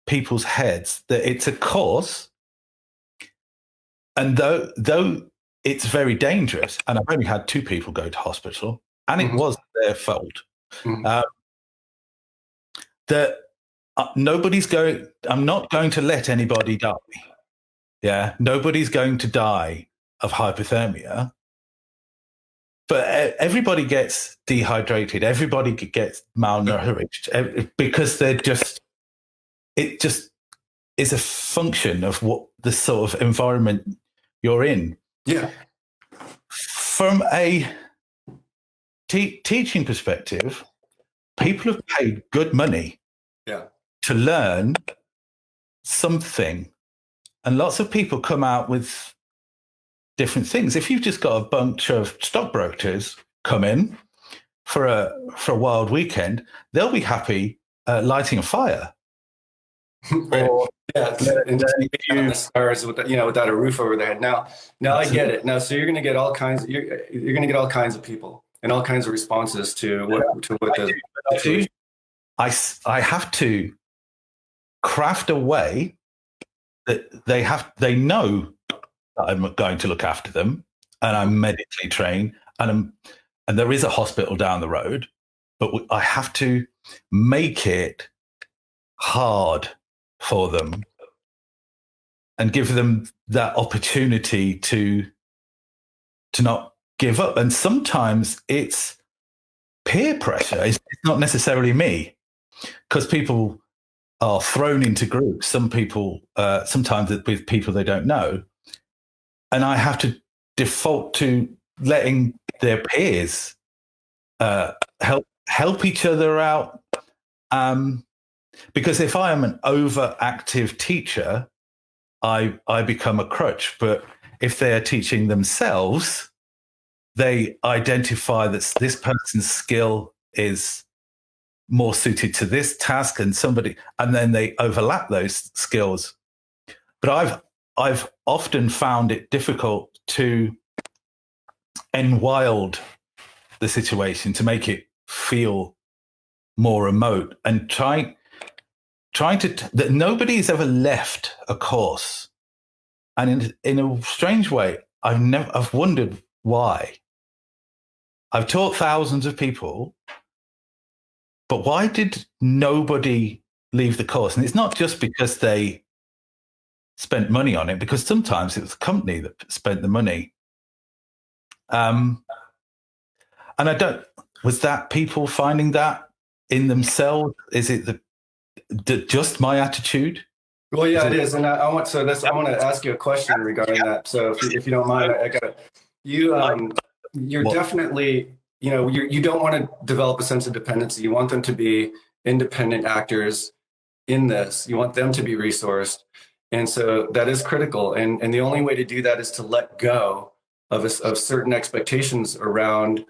people's heads that it's a course, and though it's very dangerous, and I've only had 2 people go to hospital, and it was their fault. That nobody's going. I'm not going to let anybody die. Yeah, nobody's going to die of hypothermia. But everybody gets dehydrated. Everybody gets malnourished because it just is a function of what the sort of environment you're in. Yeah. From a teaching perspective, people have paid good money to learn something. And lots of people come out with different things. If you've just got a bunch of stockbrokers come in for a wild weekend, they'll be happy lighting a fire. Right. Or, and just in the stars without a roof over their head. Now I get it. Now, so you're going to get all kinds. You're going to get all kinds of people and all kinds of responses to what the situation. I have to craft a way that they know that I'm going to look after them, and I'm medically trained, and there is a hospital down the road, but I have to make it hard for them and give them that opportunity to not give up. And sometimes it's peer pressure. It's not necessarily me, because people are thrown into groups. Some people, sometimes with people they don't know, and I have to default to letting their peers help each other out. Because if I am an overactive teacher, I become a crutch. But if they are teaching themselves, they identify that this person's skill is more suited to this task, and then they overlap those skills. But I've often found it difficult to enwild the situation, to make it feel more remote, and trying to that nobody's ever left a course. And in a strange way, I've wondered why. I've taught thousands of people, but why did nobody leave the course? And it's not just because they spent money on it, because sometimes it was the company that spent the money. And was that people finding that in themselves? Is it just my attitude? Well, yeah, it is. And I want to ask you a question regarding that. So if you don't mind, I got it. You're definitely, you don't want to develop a sense of dependency. You want them to be independent actors in this. You want them to be resourced. And so that is critical. And the only way to do that is to let go of certain expectations around,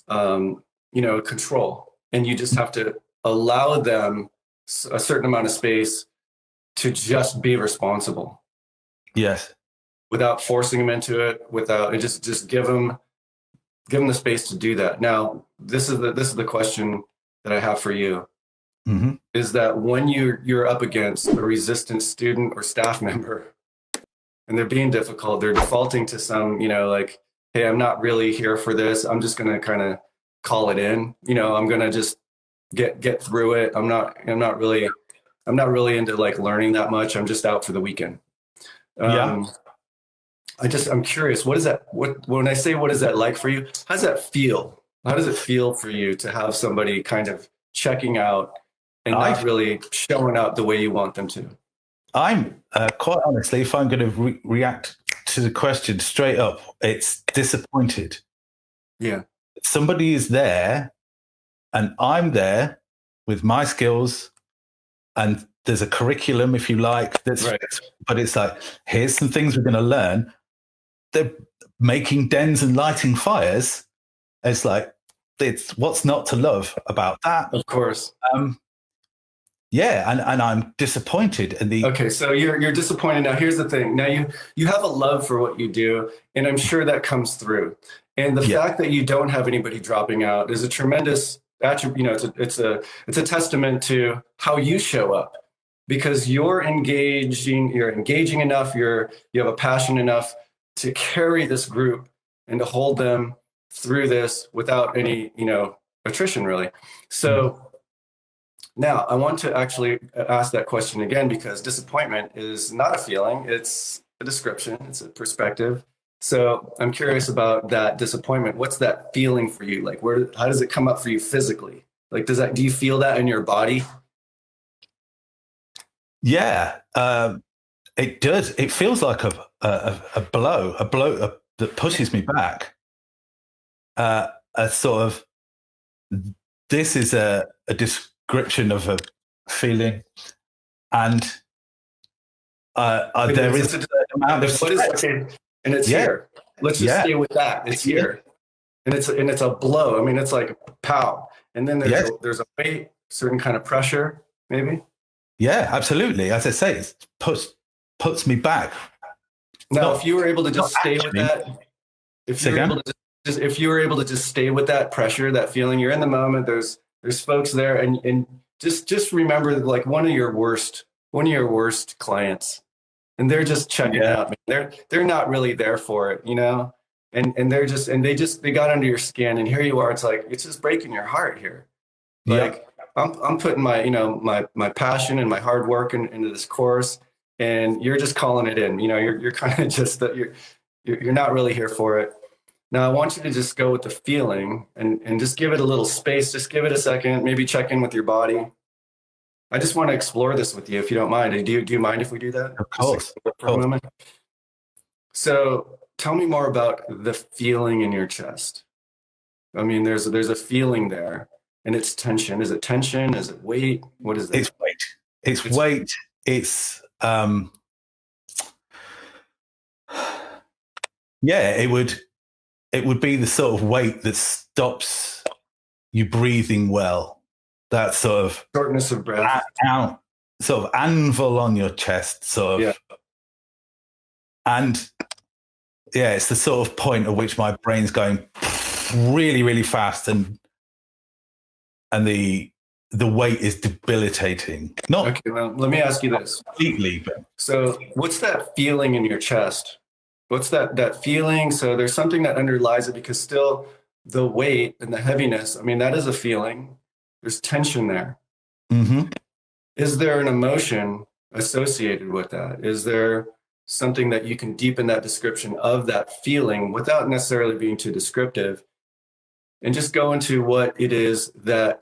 control. And you just have to allow them a certain amount of space to just be responsible. Yes. Without forcing them into it, just give them the space to do that. Now, this is the question that I have for you. Mm-hmm. Is that when you're up against a resistant student or staff member and they're being difficult, they're defaulting to some, like, hey, I'm not really here for this. I'm just going to kind of call it in. I'm going to just get through it. I'm not really into like learning that much. I'm just out for the weekend. I'm curious, what is that? When I say, what is that like for you? How does that feel? How does it feel for you to have somebody kind of checking out and not really showing up the way you want them to? I'm quite honestly, if I'm going to react to the question straight up, it's disappointed. Yeah. Somebody is there and I'm there with my skills, and there's a curriculum, if you like, Right. but it's like, here's some things we're going to learn. They're making dens and lighting fires. It's like, it's what's not to love about that. Of course. Yeah, and I'm disappointed in the. Okay, so you're disappointed. Now here's the thing. Now you have a love for what you do, and I'm sure that comes through. And the fact that you don't have anybody dropping out is a tremendous attribute. You know, it's a testament to how you show up, because you're engaging enough, you have a passion enough to carry this group and to hold them through this without any, attrition really. So now I want to actually ask that question again, because disappointment is not a feeling, it's a description, it's a perspective. So I'm curious about that disappointment. What's that feeling for you? Like, how does it come up for you physically? Like, do you feel that in your body? Yeah, it does. It feels like a blow that pushes me back. A sort of, this is a description of a feeling, and there is an amount of stress. And it's here. Let's just stay with that. It's here, and it's a blow. I mean, it's like pow, and then there's a weight, certain kind of pressure, maybe. Yeah, absolutely. As I say, it puts me back. Now, if you were able to just stay with that, if you were able to just stay with that pressure, that feeling, you're in the moment. There's folks there, and just remember, like, one of your worst clients, and they're just checking out. They're not really there for it, and they got under your skin, and here you are. It's like, it's just breaking your heart here. Like, I'm putting my passion and my hard work into this course, and you're just calling it in. You're kind of just that you're not really here for it. Now I want you to just go with the feeling and just give it a little space. Just give it a second. Maybe check in with your body. I just want to explore this with you, if you don't mind. Do you mind if we do that? Of course. For a moment. So tell me more about the feeling in your chest. I mean, there's a feeling there. And it's tension. Is it tension? Is it weight? What is it? It's weight. It's weight. It's it would be the sort of weight that stops you breathing well. That sort of shortness of breath. Sort of anvil on your chest, sort of. Yeah. And it's the sort of point at which my brain's going really, really fast, and the weight is debilitating. Okay, well, let me ask you this. Completely. But. So what's that feeling in your chest? What's that feeling? So there's something that underlies it, because still the weight and the heaviness, I mean, that is a feeling. There's tension there. Mm-hmm. Is there an emotion associated with that? Is there something that you can deepen that description of that feeling without necessarily being too descriptive? And just go into what it is that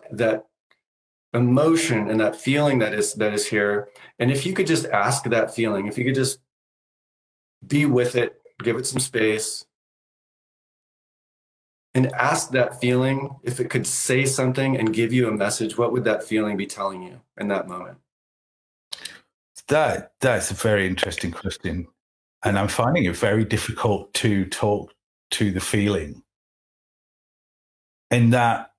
emotion and that feeling that is here. And if you could just ask that feeling, if you could just be with it, give it some space, and ask that feeling if it could say something and give you a message, what would that feeling be telling you in that moment? That's a very interesting question. And I'm finding it very difficult to talk to the feeling. And that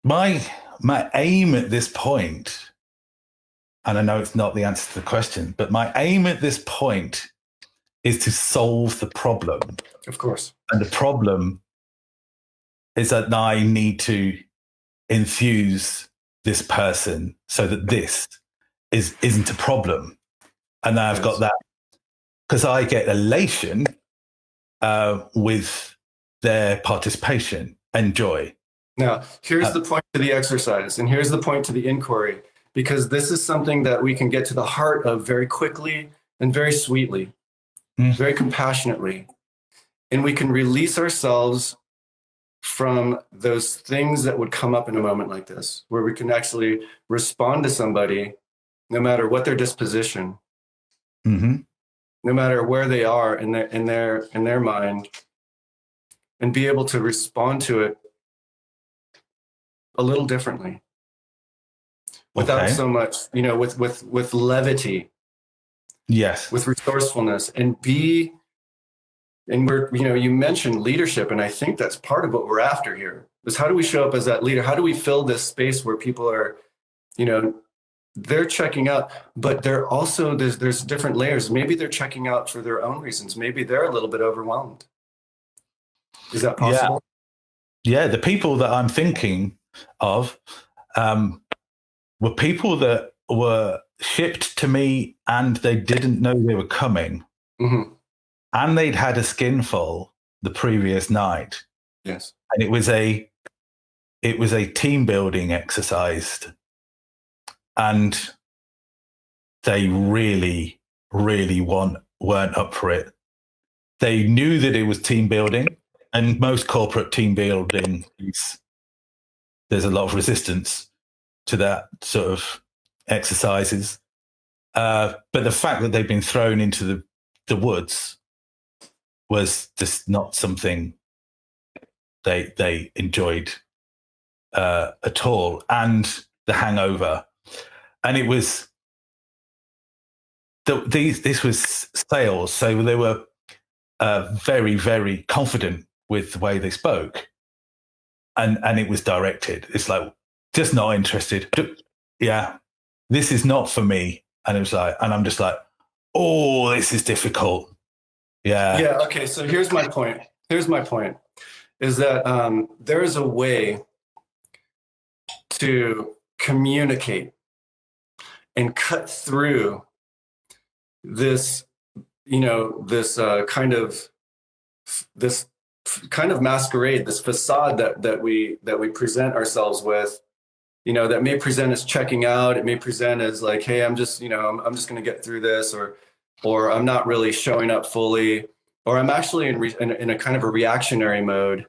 my aim at this point, and I know it's not the answer to the question, but my aim at this point is to solve the problem. Of course. And the problem is that I need to infuse this person so that this isn't a problem. And then I've got that, because I get elation with their participation and joy. Now, here's the point to the exercise, and here's the point to the inquiry, because this is something that we can get to the heart of very quickly and very sweetly, very compassionately. And we can release ourselves from those things that would come up in a moment like this, where we can actually respond to somebody, no matter what their disposition, Mm-hmm. no matter where they are in their mind, and be able to respond to it a little differently, without Okay. so much, with levity, Yes. with resourcefulness, and you mentioned leadership, and I think that's part of what we're after here, is how do we show up as that leader? How do we fill this space where people are, they're checking out, but they're also, there's different layers. Maybe they're checking out for their own reasons. Maybe they're a little bit overwhelmed. Is that Yeah. possible? Yeah. The people that I'm thinking of were people that were shipped to me and they didn't know they were coming. Mm-hmm. And they'd had a skinful the previous night. Yes. And it was a team building exercise. And they really, really weren't up for it. They knew that it was team building, and most corporate team building there's a lot of resistance to that sort of exercises. But the fact that they've been thrown into the woods was just not something they enjoyed at all, and the hangover, and it was this was sales, so they were very, very confident with the way they spoke, and it was directed. It's like, just not interested. Yeah, this is not for me. And it was like, and I'm just like, oh, this is difficult. Yeah. Yeah. Okay. So here's my point. Is that there is a way to communicate and cut through this, this kind of masquerade, this facade that we present ourselves with, that may present as checking out. It may present as like, hey, I'm just going to get through this, or I'm not really showing up fully, or I'm actually in a kind of a reactionary mode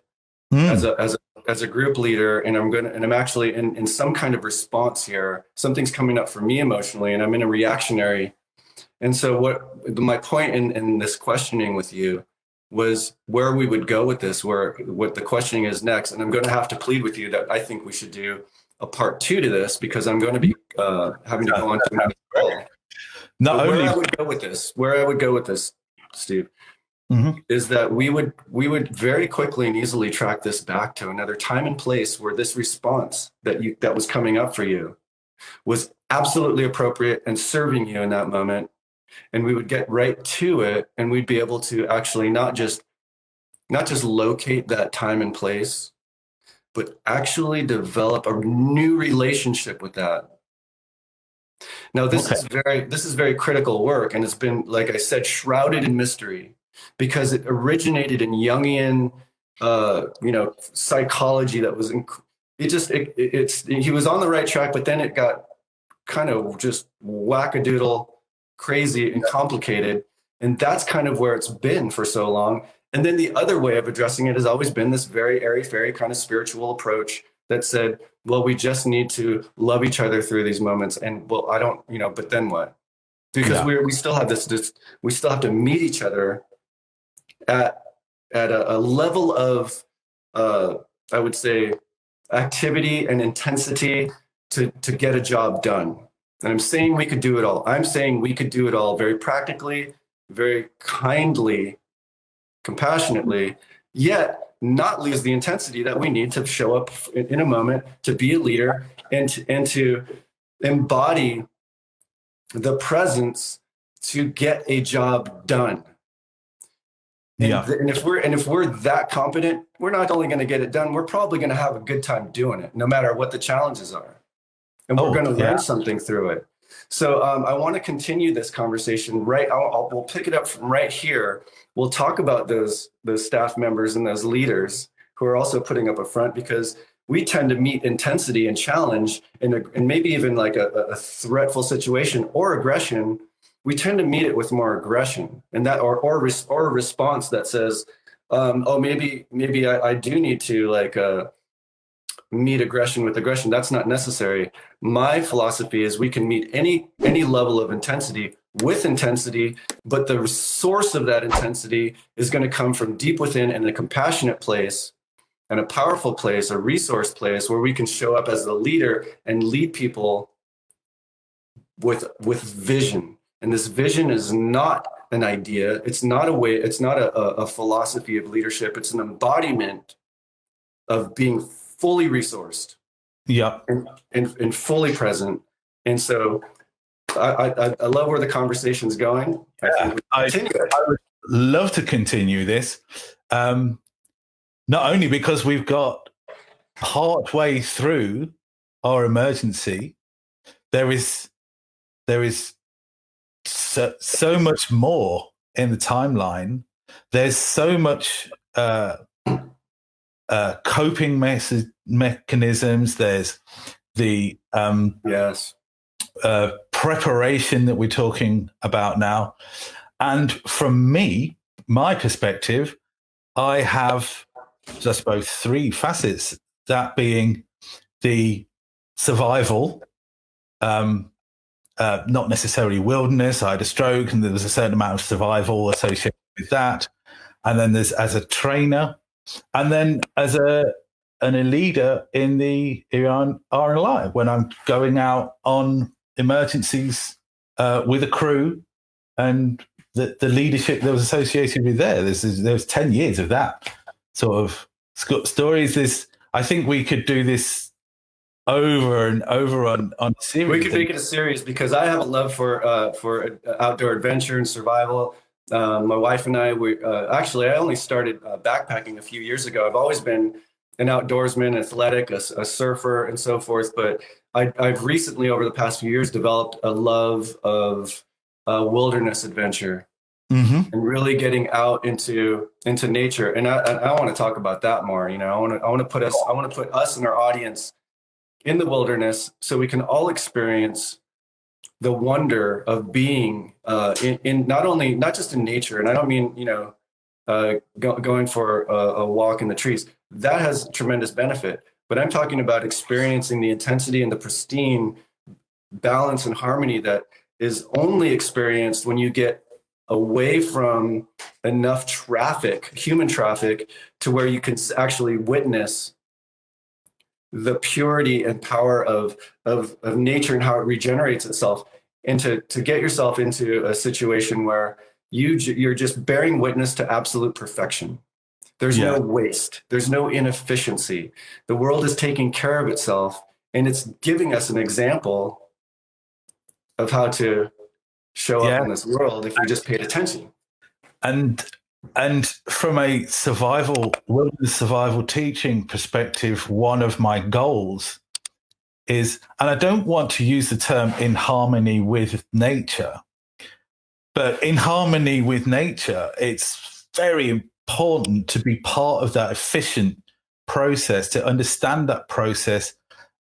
as a group leader, and I'm actually in some kind of response here. Something's coming up for me emotionally, and I'm in a reactionary. And so my point in this questioning with you was where we would go with this, what the questioning is next. And I'm going to have to plead with you that I think we should do a part 2 to this, because I'm going to be having to go on to another call. Where I would go with this, Steve, is that we would very quickly and easily track this back to another time and place where this response that was coming up for you was absolutely appropriate and serving you in that moment. And we would get right to it, and we'd be able to actually not just locate that time and place, but actually develop a new relationship with that. Now, this is very critical work, and it's been, like I said, shrouded in mystery, because it originated in Jungian, psychology. That was he was on the right track, but then it got kind of just wackadoodle, crazy and complicated, and that's kind of where it's been for so long. And then the other way of addressing it has always been this very airy-fairy kind of spiritual approach that said, well, we just need to love each other through these moments. And well, I don't, but then what? Because we still have we still have to meet each other at a level of, I would say, activity and intensity to get a job done. And I'm saying we could do it all. I'm saying we could do it all very practically, very kindly, compassionately, yet not lose the intensity that we need to show up in a moment, to be a leader, and to embody the presence to get a job done. And if we're that competent, we're not only going to get it done, we're probably going to have a good time doing it, no matter what the challenges are. And we're going to learn something through it. So I want to continue this conversation we'll pick it up from right here. We'll talk about those staff members and those leaders who are also putting up a front, because we tend to meet intensity and challenge and maybe even like a threatful situation or aggression. We tend to meet it with more aggression, and that or a response that says, maybe I do need to like meet aggression with aggression. That's not necessary. My philosophy is we can meet any level of intensity with intensity, but the source of that intensity is going to come from deep within in a compassionate place and a powerful place, a resource place where we can show up as the leader and lead people with vision. And this vision is not an idea. It's not a way. It's not a philosophy of leadership. It's an embodiment of being fully resourced, Yeah. and fully present. And so I love where the conversation's going. Yeah. I would love to continue this. Not only because we've got partway through our emergency, there is so much more in the timeline. There's so much coping mechanisms. There's the yes preparation that we're talking about now. And from my perspective, I have, I suppose, three facets, that being the survival, not necessarily wilderness. I had a stroke and there was a certain amount of survival associated with that. And then there's as a trainer, and then as a leader in the RLI, when I'm going out on emergencies with a crew, and the leadership that was associated with there's 10 years of that sort of stories. I think we could do this over and over on a series. We could make it a series because I have a love for outdoor adventure and survival. My wife and I, actually, I only started backpacking a few years ago. I've always been an outdoorsman, athletic, a surfer, and so forth. But I've recently, over the past few years, developed a love of wilderness adventure, and really getting out into nature. And I want to talk about that more. You know, I want to put us and our audience in the wilderness so we can all experience the wonder of being in not just in nature. And I don't mean, going for a walk in the trees. That has tremendous benefit. But I'm talking about experiencing the intensity and the pristine balance and harmony that is only experienced when you get away from enough traffic, human traffic, to where you can actually witness the purity and power of nature and how it regenerates itself, and to get yourself into a situation where you're just bearing witness to absolute perfection. There's no waste. There's no inefficiency. The world is taking care of itself, and it's giving us an example of how to show up in this world if we just paid attention. And from a wilderness survival teaching perspective, one of my goals is, and I don't want to use the term in harmony with nature, but in harmony with nature, it's very important to be part of that efficient process, to understand that process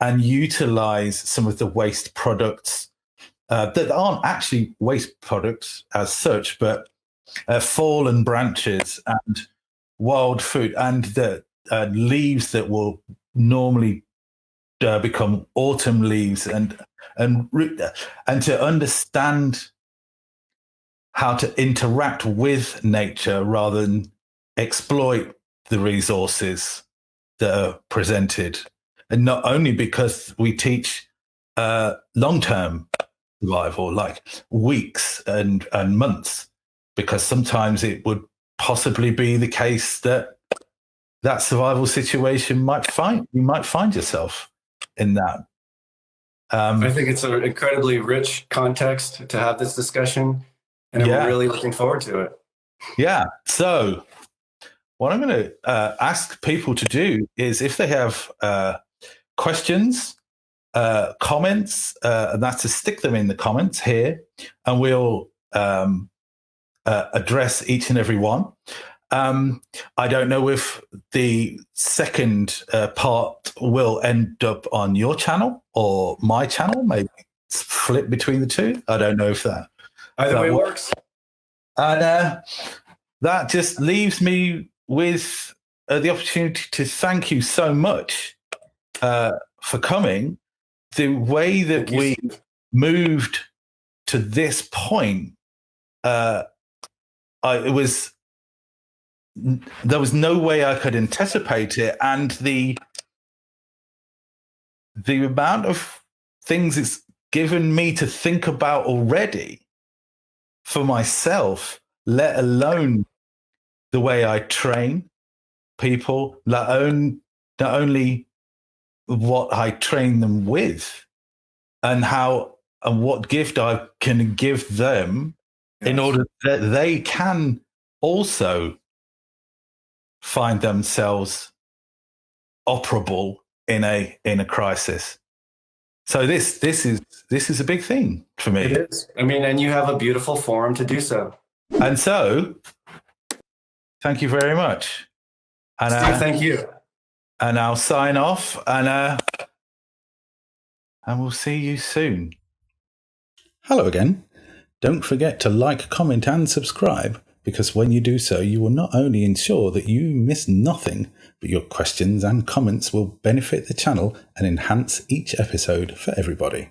and utilize some of the waste products that aren't actually waste products as such, but fallen branches and wild fruit and the leaves that will normally become autumn leaves, and to understand how to interact with nature rather than exploit the resources that are presented. And not only because we teach long-term survival, like weeks and months, because sometimes it would possibly be the case that survival situation you might find yourself in that. I think it's an incredibly rich context to have this discussion, and I'm really looking forward to it. Yeah. So what I'm going to ask people to do is, if they have questions, comments, and that's to stick them in the comments here, and we'll address each and every one. I don't know if the second part will end up on your channel or my channel, maybe flip between the two. I don't know if that either way works. And that just leaves me with the opportunity to thank you so much for coming. The way that we moved to this point, there was no way I could anticipate it, and the amount of things it's given me to think about already for myself, let alone the way I train people, not only what I train them with, and what gift I can give them in order that they can also find themselves operable in a crisis. So this is a big thing for me. It is. I mean, and you have a beautiful forum to do so. And so, thank you very much. And Steve, thank you. And I'll sign off, and we'll see you soon. Hello again. Don't forget to like, comment, and subscribe, because when you do so, you will not only ensure that you miss nothing, but your questions and comments will benefit the channel and enhance each episode for everybody.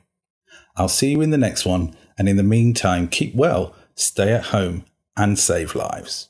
I'll see you in the next one, and in the meantime, keep well, stay at home, and save lives.